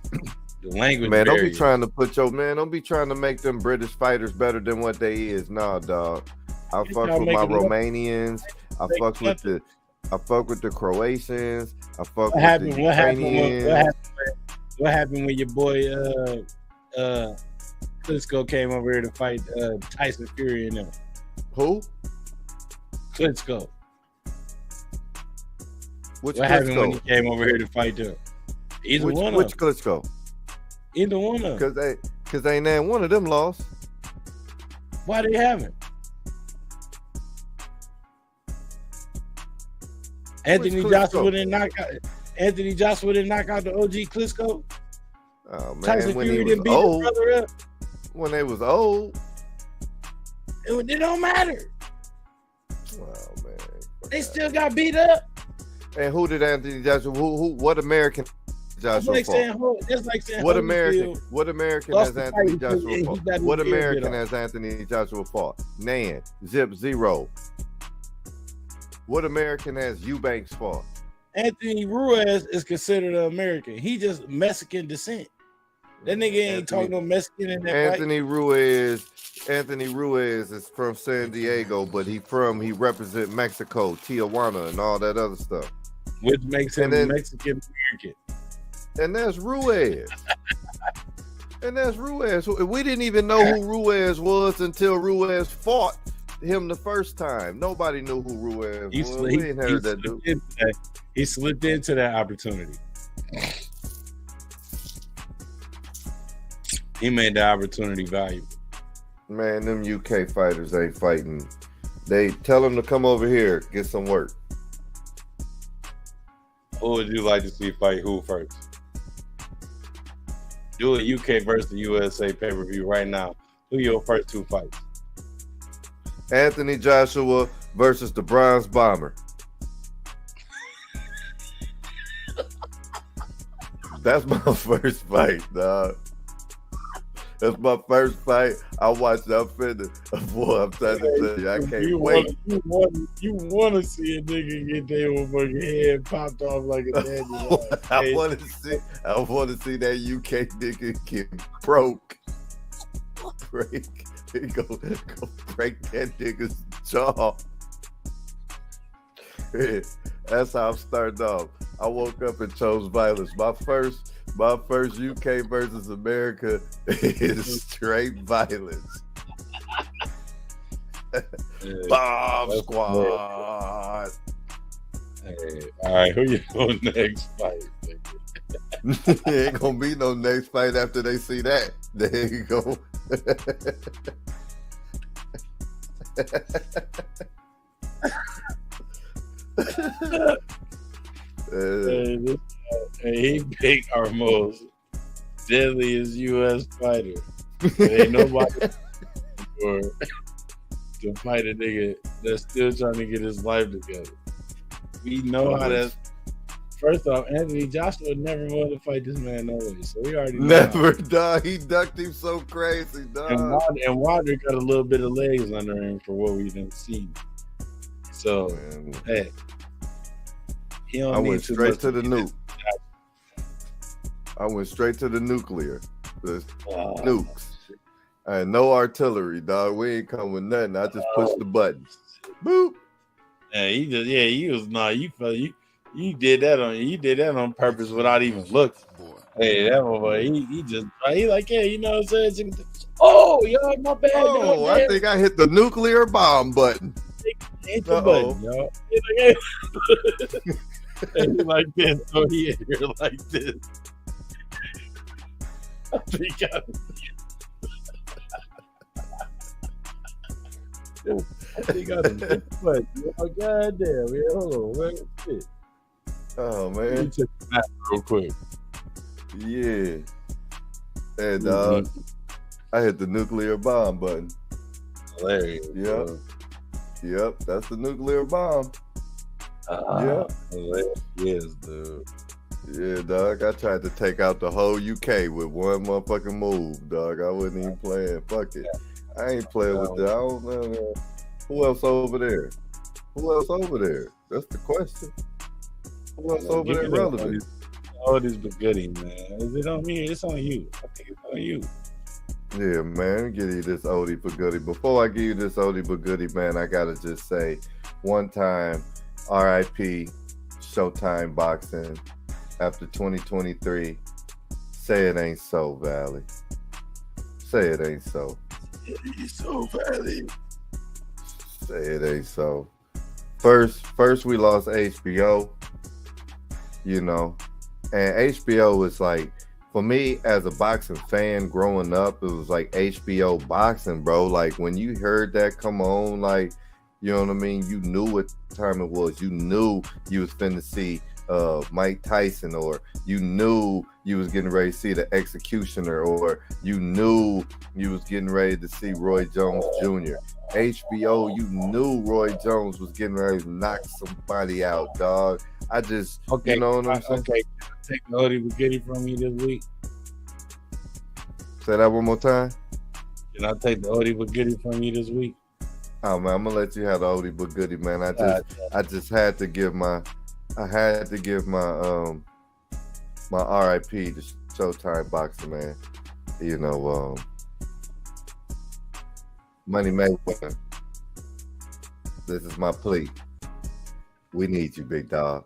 A: Man, don't be trying to don't be trying to make them British fighters better than what they is. Nah, dog. I fuck with my Romanians. I fuck with the Croatians. I fuck with the Ukrainians.
B: What happened when your boy Klitschko came over here to fight Tyson Fury and them?
A: Who?
B: Klitschko.
A: What
B: happened when he came over here to fight them?
A: Which Klitschko?
B: Either one of them.
A: Because ain't that one of them lost.
B: Why they haven't? Anthony Joshua didn't knock out the OG Klitschko.
A: Oh man,
B: Tyson
A: when
B: Fury
A: he was
B: didn't beat
A: old,
B: his brother up.
A: When they was old,
B: it don't matter.
A: Oh man,
B: they still got beat up.
A: And who did Anthony Joshua? What American Joshua fought? What American has Anthony Joshua fought? What American has Anthony Joshua fought? Nan, Zip, Zero. What American has Eubanks fought?
B: Anthony Ruiz is considered an American. He just Mexican descent. That nigga ain't talking no Mexican in that
A: Anthony Ruiz is from San Diego, but he represent Mexico, Tijuana, and all that other stuff.
B: Which makes him Mexican American.
A: And that's Ruiz. We didn't even know who Ruiz was until Ruiz fought him the first time. Nobody knew who Ruiz was. We ain't heard that dude.
B: He slipped into that opportunity. He made the opportunity valuable.
A: Man, them UK fighters ain't fighting. They tell them to come over here, get some work.
B: Who would you like to see fight who first? Do a UK versus the USA pay-per-view right now. Who your first two fights?
A: Anthony Joshua versus the Bronze Bomber. That's my first fight, dog. That's my first fight. I watched that finna. Boy, I'm trying to tell you, I can't wait.
B: You want to see a nigga get their motherfucking head popped off like a dandelion.
A: I want to see that UK nigga get broke. Break. Go break that nigga's jaw. That's how I'm starting off. I woke up and chose violence. My first UK versus America is straight violence. Bomb squad.
B: Hey, all right, who you going next fight?
A: Ain't gonna be no next fight after they see that. There you go.
B: He picked our most deadliest U.S. fighter. There ain't nobody to fight a nigga that's still trying to get his life together. We know how that's. First off, Anthony Joshua never wanted to fight this man no way, so we already know.
A: Never, dog. He ducked him so crazy, dog.
B: And Wilder got a little bit of legs under him for what we didn't see. So, hey, he don't
A: I
B: need
A: went
B: too
A: straight
B: much
A: to the nuke. I went straight to the nuclear. The nukes. And no artillery, dog. We ain't come with nothing. I just pushed the buttons. Boop.
B: He did that on purpose without even looking. Hey, that boy, he like, yeah, you know what I'm saying? Oh, yo, my bad.
A: Oh, I think I hit the nuclear bomb button.
B: Hit the button, yo. And he like this, so he in here like this. I think I done hit the button. Oh, goddamn, man. Hold on, man. Shit.
A: Oh, man.
B: Let me check that real quick.
A: Yeah. And I hit the nuclear bomb button.
B: Hilarious.
A: Yep. Yep, that's the nuclear bomb. Yep.
B: Yes, dude.
A: Yeah, dog. I tried to take out the whole UK with one motherfucking move, dog. I wasn't even playing. Fuck it. I ain't playing with that. I don't know. Who else over there? That's the question. Who else over there relevant?
B: All this but goodie, man. Is it on me? It's on you. I think it's on you.
A: Yeah, man. Give you this oldie but goodie. Before I give you this oldie but goodie, man, I gotta just say, one time, RIP, Showtime Boxing. After 2023, say it ain't so, Valley. Say it ain't so.
B: It ain't so, Valley.
A: Say it ain't so. First we lost HBO, you know, and HBO was like, for me as a boxing fan growing up, it was like HBO boxing, bro. Like when you heard that come on, like, you know what I mean? You knew what time it was. You knew you was finna see Mike Tyson, or you knew you was getting ready to see the Executioner, or you knew you was getting ready to see Roy Jones Jr. HBO, you knew Roy Jones was getting ready to knock somebody out, dog. I just, you know what I'm saying?
B: Okay, take the Odie Bugatti from you this week.
A: Say that one more time.
B: Can I take the Odie Bugatti from you this week?
A: Oh man, I'm gonna let you have the Odie Bugatti, man. I just had to give my my RIP to Showtime Boxing, man. You know, Money Mayweather. This is my plea. We need you, big dog.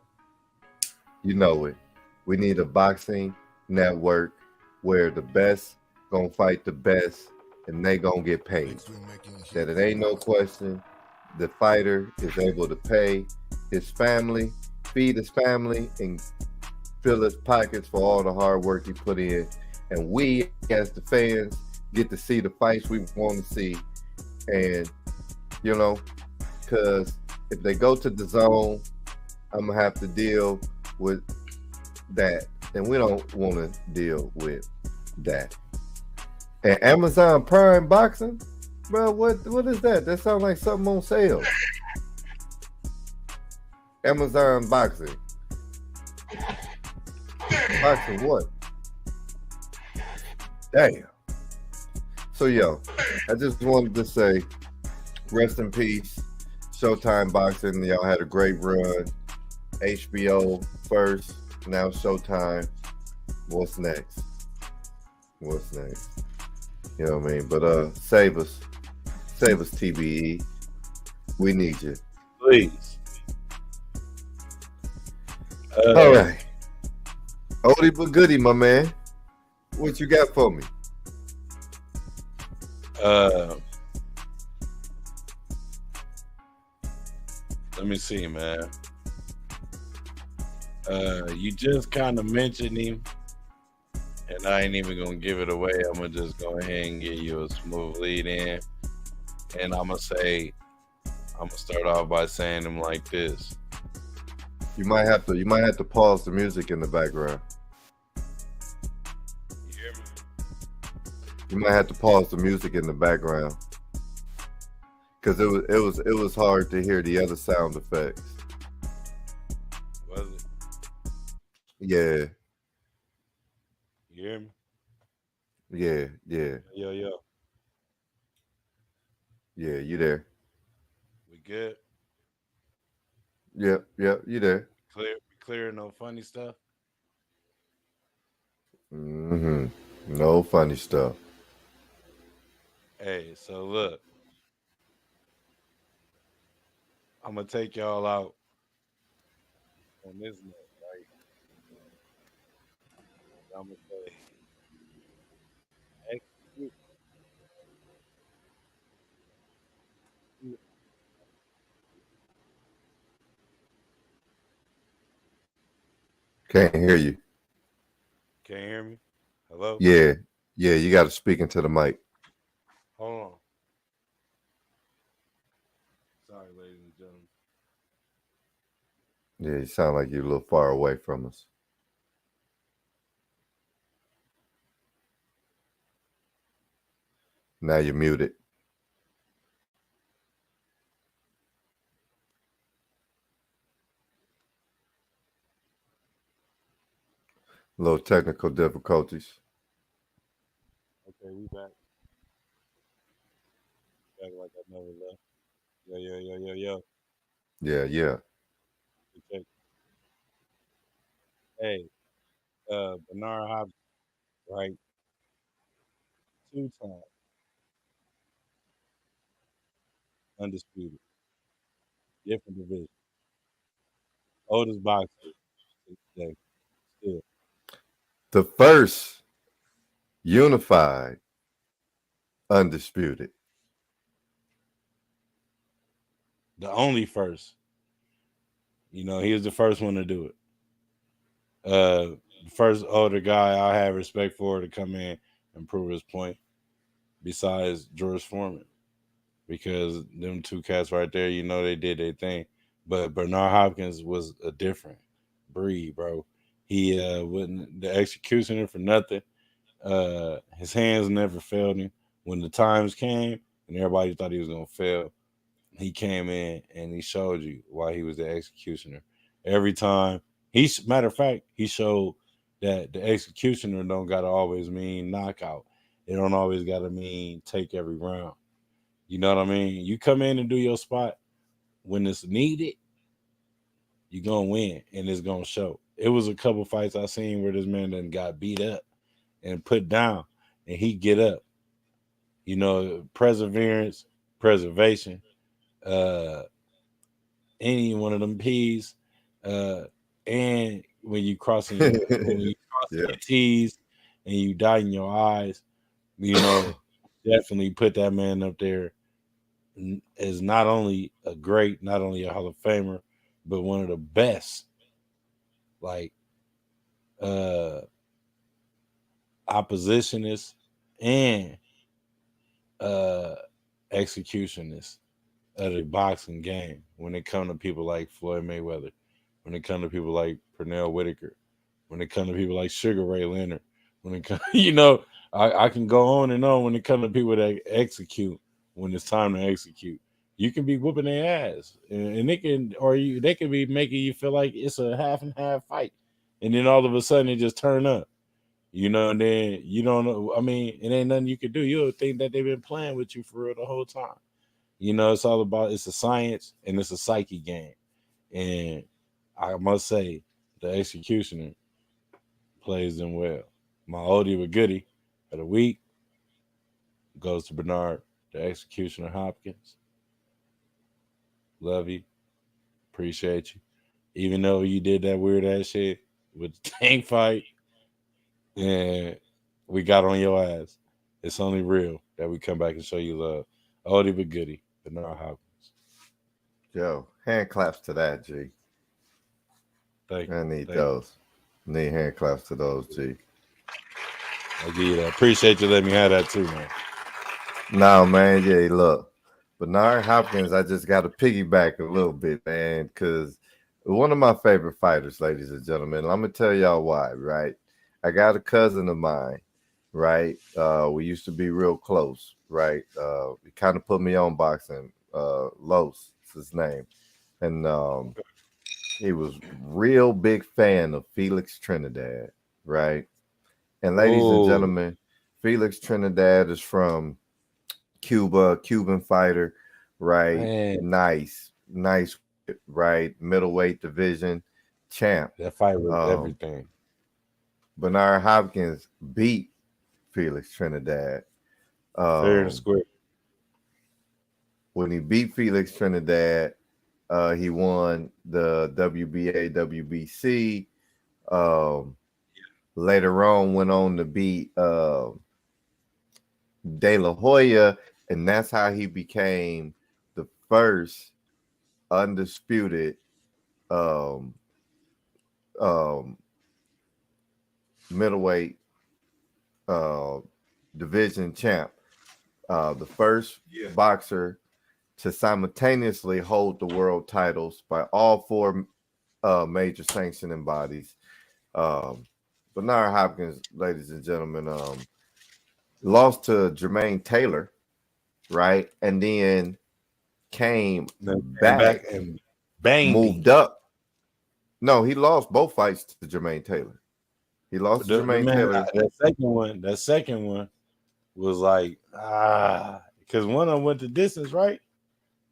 A: You know it. We need a boxing network where the best gonna fight the best and they gonna get paid. That it ain't no question. The fighter is able to pay his family, feed his family, and fill his pockets for all the hard work he put in. And we, as the fans, get to see the fights we want to see. And, you know, because if they go to the zone, I'm going to have to deal with that. And we don't want to deal with that. And Amazon Prime Boxing, bro, what is that? That sounds like something on sale. Amazon Boxing. Boxing what? Damn. So, yo, I just wanted to say, rest in peace. Showtime Boxing, y'all had a great run. HBO first, now Showtime. What's next? What's next? You know what I mean? But save us, TBE. We need you,
B: please.
A: All right, oldie but goodie, my man. What you got for me?
B: Let me see, man. You just kind of mentioned him, and I ain't even gonna give it away. I'm gonna just go ahead and give you a smooth lead in, and I'm gonna start off by saying him like this.
A: You might have to pause the music in the background.
B: You hear me?
A: You might have to pause the music in the background because it was hard to hear the other sound effects.
B: Was it?
A: Yeah.
B: You hear me?
A: Yeah.
B: Yo.
A: Yeah, you there?
B: We good?
A: Yep, you there?
B: Clear, no funny stuff.
A: Mm-hmm. No funny stuff.
B: Hey, so look, I'm gonna take y'all out on this note, right? I'm gonna say, execute.
A: Can't hear you.
B: Can't hear me? Hello?
A: Yeah, you got to speak into the mic.
B: Hold on. Sorry, ladies and gentlemen.
A: Yeah, you sound like you're a little far away from us. Now you're muted. Little technical difficulties.
B: Okay, we back. Back like I never left. Yo.
A: Yeah.
B: Hey, Bernard Hopkins, right? 2 times undisputed, different division, oldest boxer today, still
A: The first unified undisputed.
B: the only first. You know, he was the first one to do it. The first older guy I have respect for to come in and prove his point, besides George Foreman, because them two cats right there, you know, they did their thing. But Bernard Hopkins was a different breed, bro. He wasn't the executioner for nothing. His hands never failed him. When the times came and everybody thought he was gonna fail, he came in and he showed you why he was the executioner. Every time matter of fact, he showed that the executioner don't gotta always mean knockout. It don't always gotta mean take every round. You know what I mean? You come in and do your spot when it's needed, you're gonna win and it's gonna show. It was a couple fights I seen where this man then got beat up and put down and he get up. You know, preservation, uh, any one of them P's, and when you crossing your T's and you dotting your I's, you know, definitely put that man up there as not only a great, not only a Hall of Famer, but one of the best, like uh oppositionists and uh executionists of the boxing game. When it come to people like Floyd Mayweather, when it come to people like Pernell Whitaker, when it come to people like Sugar Ray Leonard, when it come, I can go on and on when it comes to people that execute when it's time to execute. You can be whooping their ass, and they can be making you feel like it's a half and half fight, and then all of a sudden it just turn up, and then you don't know. I mean, it ain't nothing you can do. You'll think that they've been playing with you for real the whole time. It's all about it's a science and it's a psyche game, and I must say the executioner plays them well. My oldie but goodie of the week goes to Bernard, the executioner Hopkins. Love you. Appreciate you. Even though you did that weird ass shit with the tank fight and we got on your ass, it's only real that we come back and show you love. Oldie but goodie, Bernard Hopkins.
A: Yo, hand claps to that, G.
B: Thank you.
A: I need those. Need hand claps to those, G.
B: I'll give you that. Appreciate you letting me have that too, man.
A: No, man. Yeah, look. Bernard Hopkins, I just got to piggyback a little bit, man, because one of my favorite fighters, ladies and gentlemen. I'm going to tell y'all why, right? I got a cousin of mine, right? We used to be real close, right? He kind of put me on boxing. Los is his name. And he was real big fan of Felix Trinidad, right? And ladies and gentlemen, Felix Trinidad is from Cuba, Cuban fighter, right? Man. Nice, right? Middleweight division champ.
B: That fight was everything.
A: Bernard Hopkins beat Felix Trinidad.
B: Fair and square.
A: When he beat Felix Trinidad, he won the WBA, WBC. Later on, went on to beat De La Hoya, and that's how he became the first undisputed middleweight division champ. The first boxer to simultaneously hold the world titles by all four major sanctioning bodies. Bernard Hopkins, ladies and gentlemen, lost to Jermaine Taylor, right? And then came back
B: and
A: moved up. No, he lost both fights to Jermaine Taylor. He lost to Jermaine Taylor.
B: That second one was like, because one of them went the distance, right?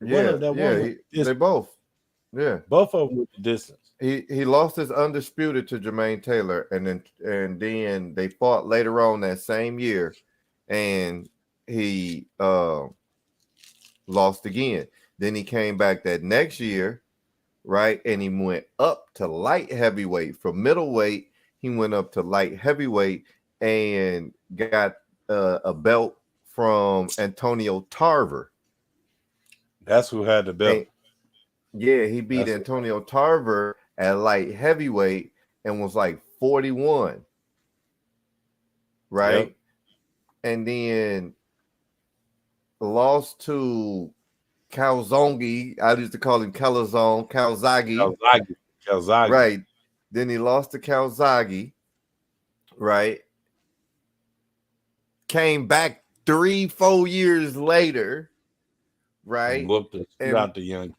A: They both. Yeah.
B: Both of them went the distance.
A: He lost his undisputed to Jermaine Taylor, and then they fought later on that same year, and he lost again. Then he came back that next year, right? And he went up to light heavyweight. From middleweight, he went up to light heavyweight and got a belt from Antonio Tarver.
B: That's who had the belt.
A: He beat Antonio Tarver at light heavyweight and was like 41, right? Yep. And then lost to Calzongi. I used to call him Calzaghe. Right. Then he lost to Calzaghe, right? Came back 3-4 years later, right?
B: And looked at the young guy.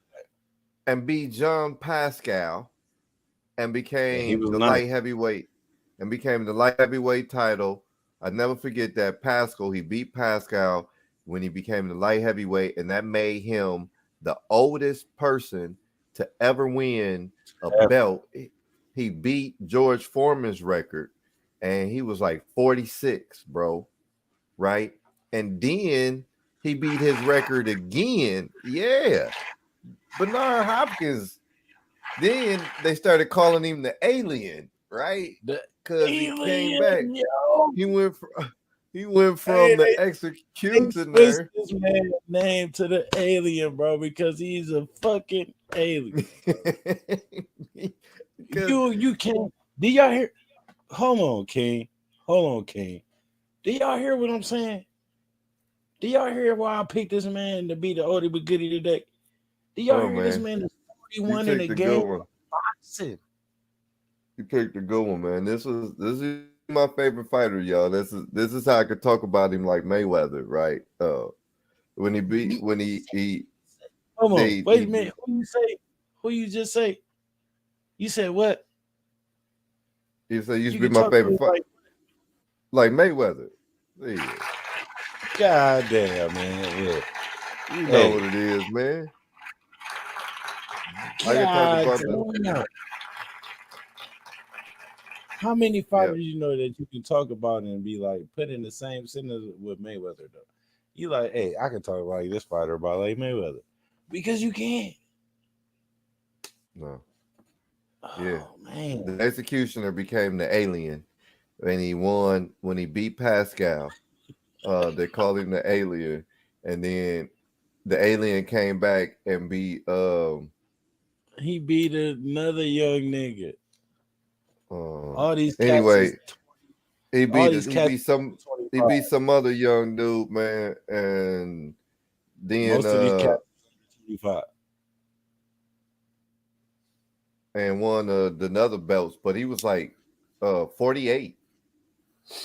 A: And beat John Pascal and became the light heavyweight and became the light heavyweight title. I never forget that Pascal, he beat Pascal when he became the light heavyweight, and that made him the oldest person to ever win a belt. He beat George Foreman's record, and he was like 46, bro, right? And then he beat his record again. Yeah. Bernard Hopkins, then they started calling him the alien, right? Because he came back. Yo. He went from He went from the
B: They switched
A: executioner.
B: this man's name to the alien, bro, because he's a fucking alien, bro. You can't. Do y'all hear? Hold on, King. Hold on, King. Do y'all hear what I'm saying? Do y'all hear why I picked this man to be the oldie but goodie today? Do y'all hear this man is 41 in the game of boxing?
A: You picked a good one, man. This is my favorite fighter, y'all. This is how I could talk about him like Mayweather, right? When he
B: Hold on, wait a minute. Who you say? Who you just say? You said what?
A: You said used to be my favorite fighter, like Mayweather. Yeah.
B: God damn, man. Yeah.
A: You know what it is, man. I can talk about
B: that. How many fighters you know that you can talk about and be like put in the same sentence with Mayweather though? You like, hey, I can talk about like this fighter about like Mayweather because you can't.
A: No.
B: Oh, man.
A: The executioner became the alien, and he won when he beat Pascal. They called him the alien, and then the alien came back and beat.
B: He beat another young nigga. All these cats
A: anyway, he beat some other young dude, man, and then
B: most of these cats 25
A: and won another belts, but he was like 48.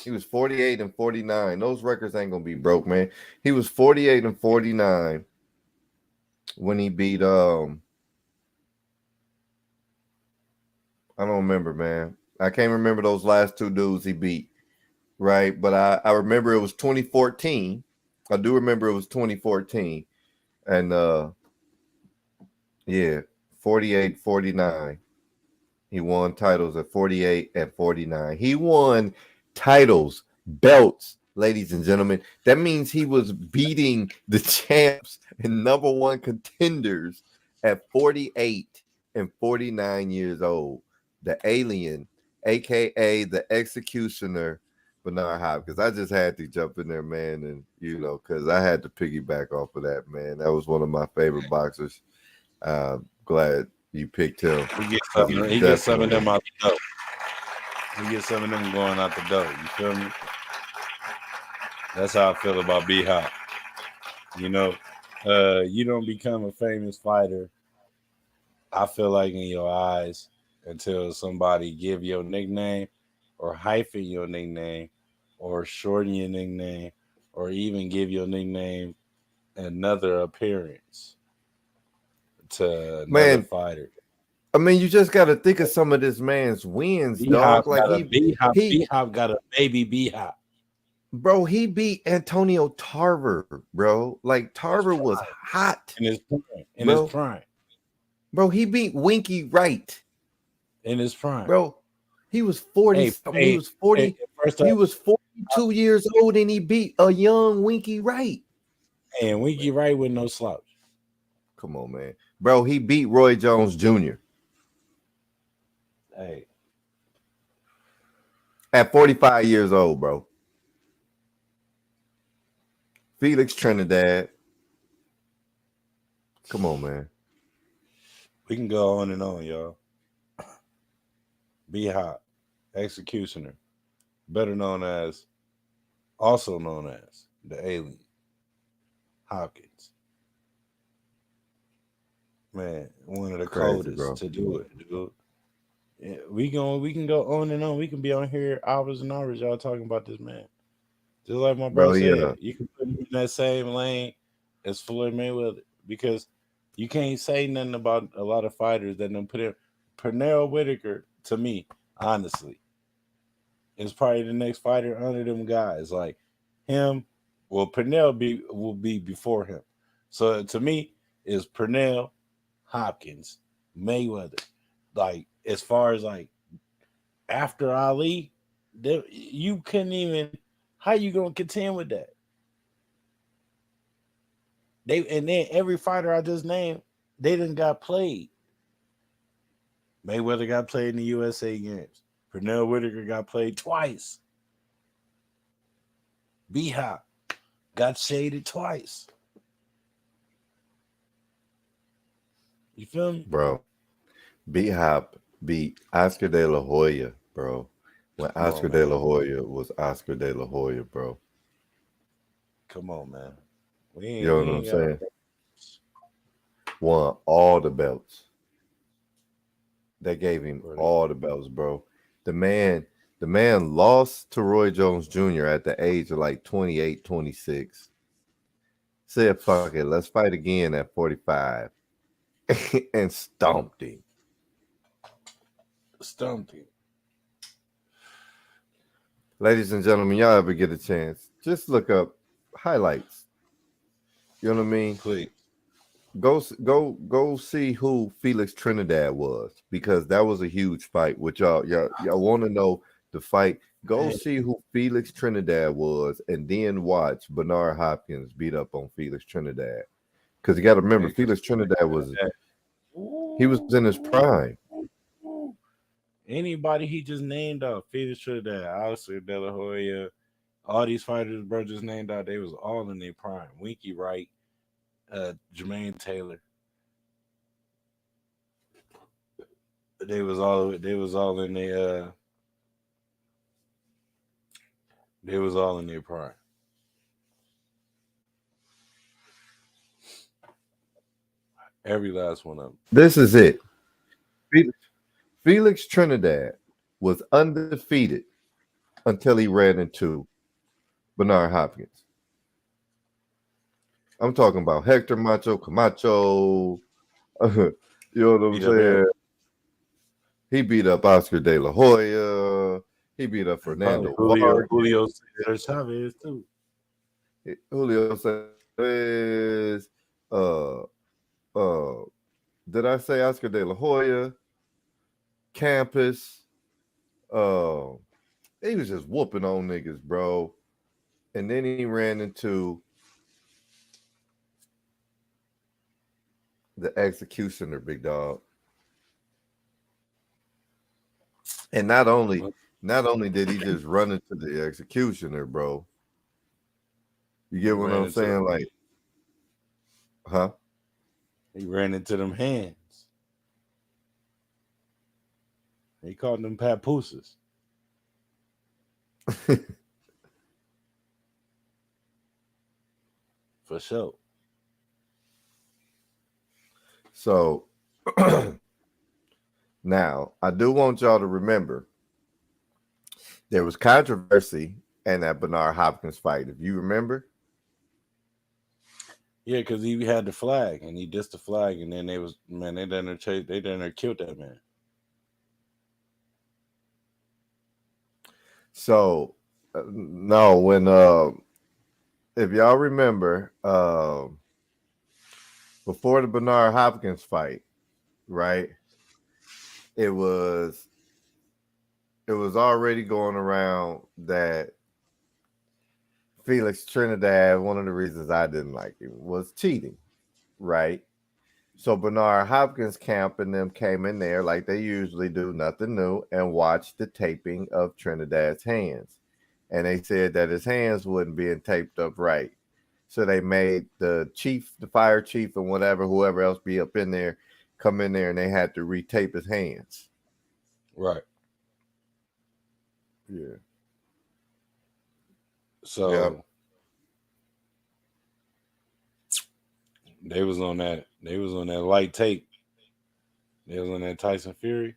A: He was 48 and 49. Those records ain't gonna be broke, man. He was 48 and 49 when he beat I don't remember, man. I can't remember those last two dudes he beat, right? But I remember it was 2014. I do remember it was 2014. And 48, 49. He won titles at 48 and 49. He won titles, belts, ladies and gentlemen. That means he was beating the champs and number one contenders at 48 and 49 years old. The alien, aka the executioner, Bernard Hopkins. I just had to jump in there, man, and because I had to piggyback off of that, man. That was one of my favorite boxers. Glad you picked him.
B: He gets some of them out the dough. He gets some of them going out the dough. You feel me? That's how I feel about B-Hop. You don't become a famous fighter, I feel like, in your eyes until somebody give your nickname or hyphen your nickname or shorten your nickname or even give your nickname another appearance to another fighter.
A: I mean, you just got to think of some of this man's wins, dog. Like
B: B-Hop got a baby B-Hop.
A: Bro, he beat Antonio Tarver, bro. Like Tarver was hot
B: in his prime.
A: Bro, he beat Winky Wright
B: in his prime.
A: Bro, he was 40. He was 40. He was 42 years old, and he beat a young Winky Wright.
B: And Winky Wright with no slouch.
A: Come on, man. Bro, he beat Roy Jones Jr.
B: Hey.
A: At 45 years old, bro. Felix Trinidad. Come on, man.
B: We can go on and on, y'all. B-Hop, executioner, also known as the alien, Hopkins. Man, one of the coldest to do it, dude. Yeah, we can go on and on. We can be on here hours and hours, y'all, talking about this man. Just like my bro said, you can put him in that same lane as Floyd Mayweather because you can't say nothing about a lot of fighters that don't put in. Pernell Whitaker, to me, honestly, is probably the next fighter under them guys. Like him, Pernell will be before him. So to me, is Pernell, Hopkins, Mayweather. Like as far as like after Ali, you couldn't even. How you gonna contend with that? And then every fighter I just named, they didn't got played. Mayweather got played in the USA games. Pernell Whitaker got played twice. B-Hop got shaded twice. You feel me?
A: Bro. B-Hop beat Oscar De La Hoya, bro. When
B: Come on,
A: Oscar De
B: man.
A: La Hoya was Oscar De La Hoya, bro.
B: Come on, man.
A: You know what I'm
B: got
A: saying? Won all the belts. They gave him all the belts, bro. The man lost to Roy Jones Jr. at the age of like 28, 26. Said, fuck it, let's fight again at 45. And stomped him. Ladies and gentlemen, y'all ever get a chance, just look up highlights. You know what I mean?
B: Please.
A: Go see who Felix Trinidad was, because that was a huge fight. Which y'all want to know the fight? Go see who Felix Trinidad was, and then watch Bernard Hopkins beat up on Felix Trinidad. Because you got to remember, Felix Trinidad was in his prime.
B: Anybody he just named out, Felix Trinidad, Oscar De La Hoya, all these fighters, bro, just named out, they was all in their prime. Winky Wright, Jermaine Taylor. They was all in their prime. Every last one of them.
A: This is it. Felix Trinidad was undefeated until he ran into Bernard Hopkins. I'm talking about Hector Macho Camacho. You know what I'm saying? He beat up Oscar De La Hoya. He beat up Fernando
B: Julio Cesar Chavez too.
A: Julio Chavez. Did I say Oscar De La Hoya? Campus. He was just whooping on niggas, bro. And then he ran into the executioner, big dog. And not only did he just run into the executioner, bro. You get what I'm saying? Like, huh?
B: He ran into them hands. He called them papooses. For sure.
A: So now I do want y'all to remember there was controversy in that Bernard Hopkins fight. If you remember.
B: Yeah, because he had the flag and he dissed the flag, and then they done killed that man.
A: So no, when if y'all remember, before the Bernard Hopkins fight, right? It was already going around that Felix Trinidad, one of the reasons I didn't like him, was cheating, right? So Bernard Hopkins camp and them came in there like they usually do, nothing new, and watched the taping of Trinidad's hands. And they said that his hands wasn't being taped up right. So they made the chief, the fire chief, and whoever else be up in there, come in there, and they had to retape his hands.
B: Right.
A: Yeah.
B: So they was on that light tape. They was on that Tyson Fury.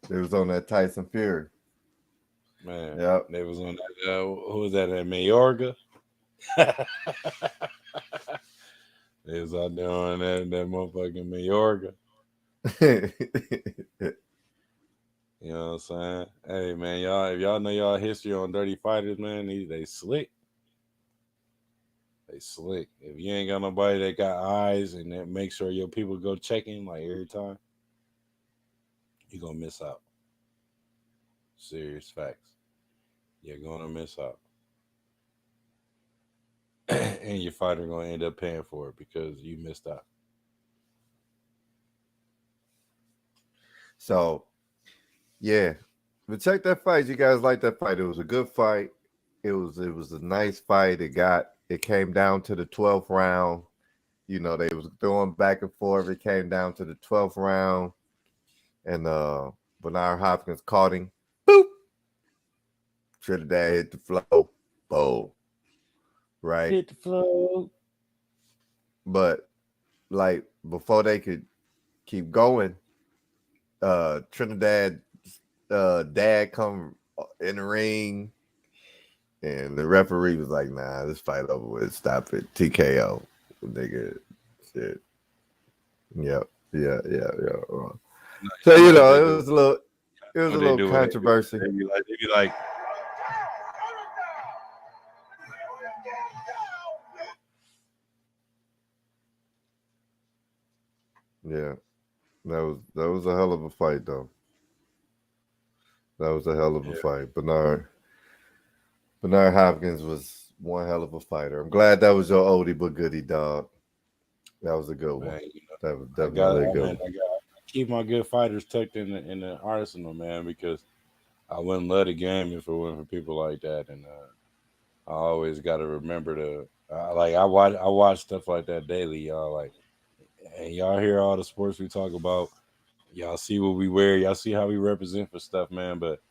A: They was on that Tyson Fury.
B: Man.
A: Yep.
B: They was on that who was that at Mayorga? They was out there on that motherfucking Mayorga. You know what I'm saying? Hey man, if y'all know y'all history on Dirty Fighters, man, they slick. They slick. If you ain't got nobody that got eyes and that make sure your people go check him like every time, you're gonna miss out. Serious facts. You're gonna miss out. And your fighter gonna end up paying for it because you missed out.
A: So yeah. But check that fight. You guys like that fight. It was a good fight. it was a nice fight. It came down to the 12th round. They was throwing back and forth. It came down to the 12th round, and Bernard Hopkins caught him. Boop. Trinidad hit the floor. Boom. Right.
B: Hit the flow.
A: But like before they could keep going, Trinidad dad come in the ring, and the referee was like, "Nah, this fight over with. Stop it. TKO, nigga." Shit. Yep. Yeah. So it was a little controversy.
B: They be like,
A: yeah. That was a hell of a fight, though. That was a hell of a fight. Bernard Hopkins was one hell of a fighter. I'm glad that was your oldie but goodie, dog. That was a good one. That was definitely a good one.
B: I keep my good fighters tucked in the arsenal, man, because I wouldn't let a game if it wasn't for people like that. And I always got to remember to I watch stuff like that daily, y'all. Like, and y'all hear all the sports we talk about. Y'all see what we wear. Y'all see how we represent for stuff, man. But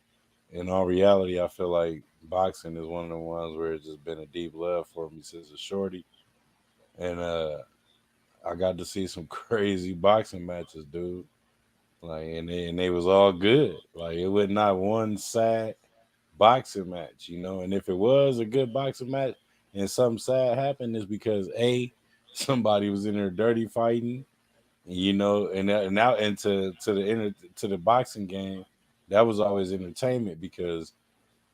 B: in all reality, I feel like boxing is one of the ones where it's just been a deep love for me since a shorty. And I got to see some crazy boxing matches, dude. Like, and they was all good. Like, it was not one sad boxing match, And if it was a good boxing match and something sad happened, it's because somebody was in there dirty fighting, and to the boxing game, that was always entertainment because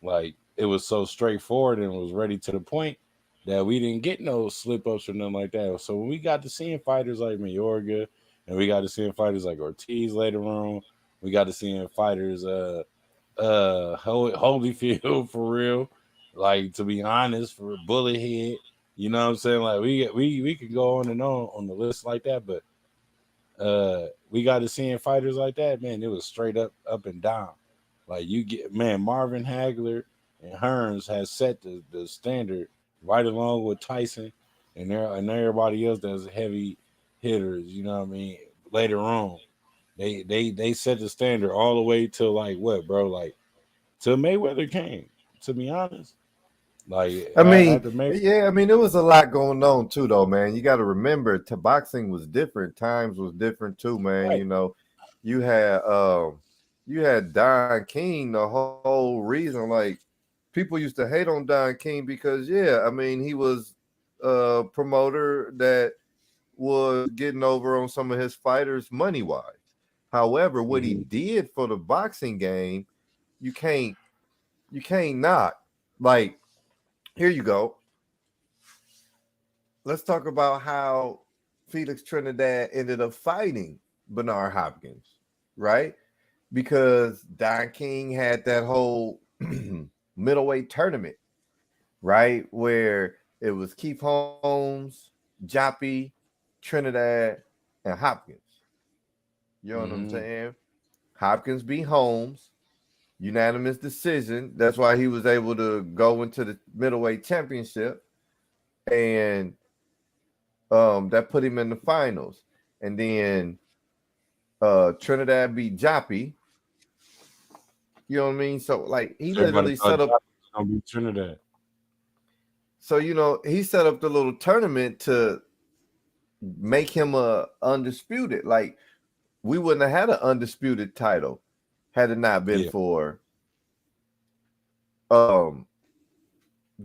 B: like it was so straightforward and was ready to the point that we didn't get no slip ups or nothing like that. So when we got to seeing fighters like Mayorga and we got to seeing fighters like Ortiz later on, we got to seeing fighters Holyfield for real. Like, to be honest, for Bullet Head, you know what I'm saying? Like we could go on and on the list like that, but we got to seeing fighters like that, man. It was straight up and down. Like, you get, man, Marvin Hagler and Hearns has set the standard right along with Tyson and everybody else that's heavy hitters. You know what I mean? Later on, they set the standard all the way to like what, bro? Like, till Mayweather came. To be honest, like
A: I mean,
B: after Mayweather,
A: yeah, I mean, there was a lot going on too, though, man. You got to remember, boxing was different. Times was different too, man.
B: right?
A: You had Don King. The whole reason, like, people used to hate on Don King because, yeah, I mean, he was a promoter that was getting over on some of his fighters money wise. However, what he did for the boxing game, you can't knock. Like, here you go. Let's talk about how Felix Trinidad ended up fighting Bernard Hopkins, right? Because Don King had that whole middleweight tournament, right? Where it was Keith Holmes, Joppy, Trinidad, and Hopkins. You know what I'm saying? Hopkins beat Holmes, unanimous decision. That's why he was able to go into the middleweight championship. And that put him in the finals. And then Trinidad beat Joppy. You know what I mean? So, like, he literally set up
B: Trinidad.
A: So, he set up the little tournament to make him a undisputed. Like, we wouldn't have had an undisputed title had it not been for the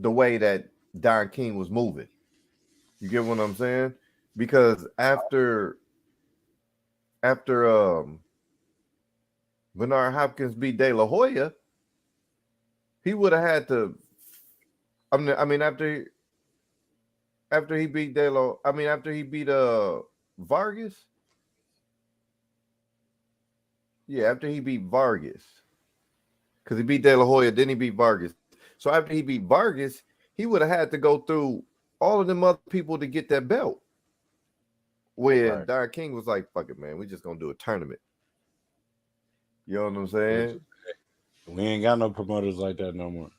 A: way that Don King was moving. You get what I'm saying? Because after Bernard Hopkins beat De La Hoya, he would have had to. I mean, after he beat after he beat Vargas. Yeah, after he beat Vargas, because he beat De La Hoya, then he beat Vargas. So after he beat Vargas, he would have had to go through all of them other people to get that belt. When Don King was like, "Fuck it, man, we just gonna do a tournament." You know what I'm saying?
B: We ain't got no promoters like that no more.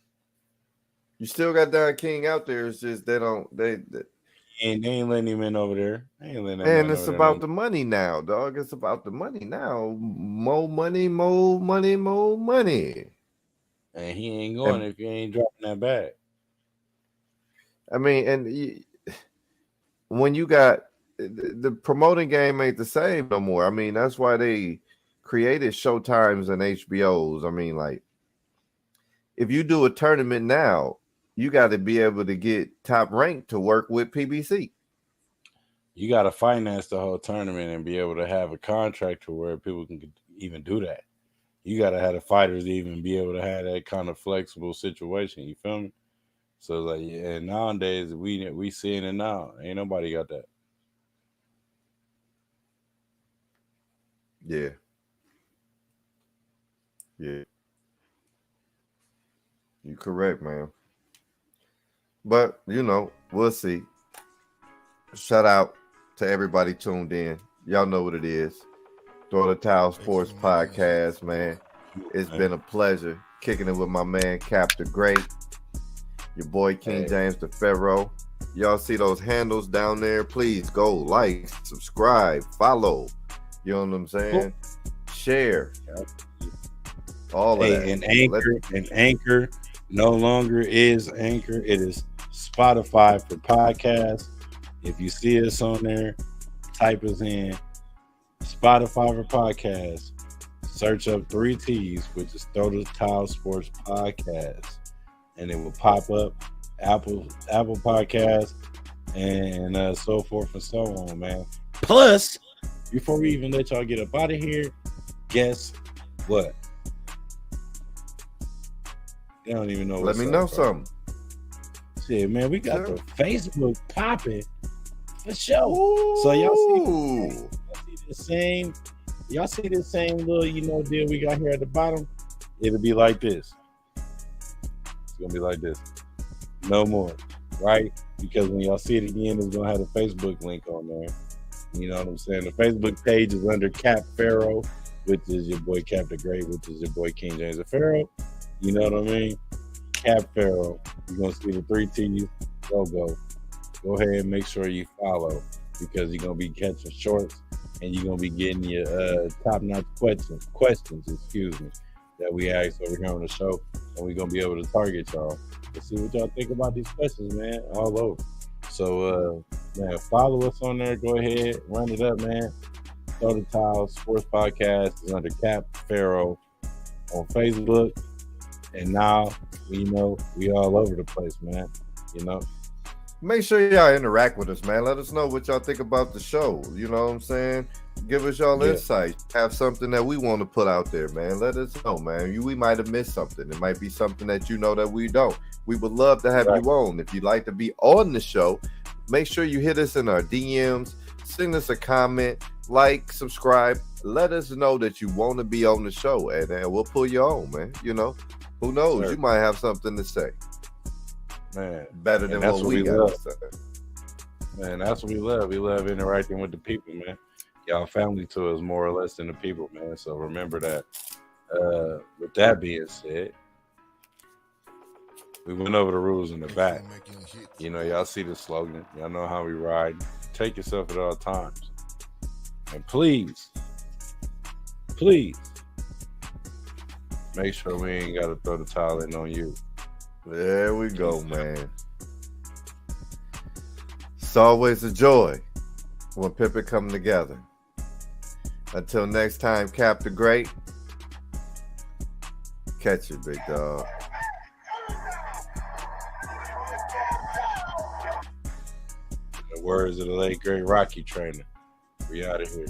A: You still got Don King out there. It's just they
B: ain't letting him in over there. They ain't letting that
A: and
B: man
A: it's
B: over there.
A: about the money now, dog. It's about the money now. More money, more money, more money.
B: And he ain't going if you ain't dropping that bag.
A: I mean, and when you got the promoting game ain't the same no more. I mean, that's why they created Showtimes and HBOs. I mean, like, if you do a tournament now, you got to be able to get top ranked to work with PBC.
B: You got to finance the whole tournament and be able to have a contract to where people can even do that. You got to have the fighters even be able to have that kind of flexible situation. You feel me? So like, yeah, and nowadays we seeing it now. Ain't nobody got that.
A: Yeah. Yeah. You're correct, man. But, we'll see. Shout out to everybody tuned in. Y'all know what it is. Throw the Towel Sports Podcast, man. It's been a pleasure kicking it with my man, Cap the Great. Your boy, King James the Pharaoh. Y'all see those handles down there? Please go like, subscribe, follow. You know what I'm saying? Share. All of that.
B: And Anchor no longer is Anchor. It is Spotify for podcasts. If you see us on there, type us in Spotify for podcasts. Search up 3 T's, which is Throw the Towel Sports Podcast, and it will pop up. Apple Podcasts and so forth and so on, man. Plus, before we even let y'all get up out of here, guess what? They don't even know.
A: Let me know something.
B: Shit, man, we got the Facebook popping for sure.
A: Ooh.
B: So y'all see the same little deal we got here at the bottom. It'll be like this. It's gonna be like this. No more, right? Because when y'all see it again, it's gonna have the Facebook link on there. You know what I'm saying? The Facebook page is under Cap Pharaoh, which is your boy Cap the Great, which is your boy King James the Pharaoh. You know what I mean? Cap Pharaoh. You're gonna see the 3 T's logo. Go ahead and make sure you follow, because you're gonna be catching shorts and you're gonna be getting your top-notch questions, that we ask over here on the show, and we're gonna be able to target y'all. Let's see what y'all think about these questions, man, all over. So, man, follow us on there. Go ahead, run it up, man. Throw the Towel Sports Podcast is under Cap Pharaoh on Facebook. And now, we all over the place, man.
A: Make sure y'all interact with us, man. Let us know what y'all think about the show. You know what I'm saying? Give us y'all insight. Have something that we want to put out there, man. Let us know, man. We might have missed something. It might be something that that we don't. We would love to have you on. If you'd like to be on the show, make sure you hit us in our DMs. Send us a comment, like, subscribe. Let us know that you want to be on the show, and we'll pull you on, man. Who knows?
B: Sure.
A: You might have something to say.
B: Man,
A: better than what we got to say.
B: Man, that's what we love. We love interacting with the people, man. Y'all family to us more or less than the people, man. So remember that. With that being said, we went over the rules in the back. Y'all see the slogan. Y'all know how we ride. Take yourself at all times. And please, make sure we ain't got to throw the towel in on you.
A: There we go, man. It's always a joy when people come together. Until next time, Cap the Great. Catch it, big dog.
B: In the words of the late great Rocky trainer, we out of here.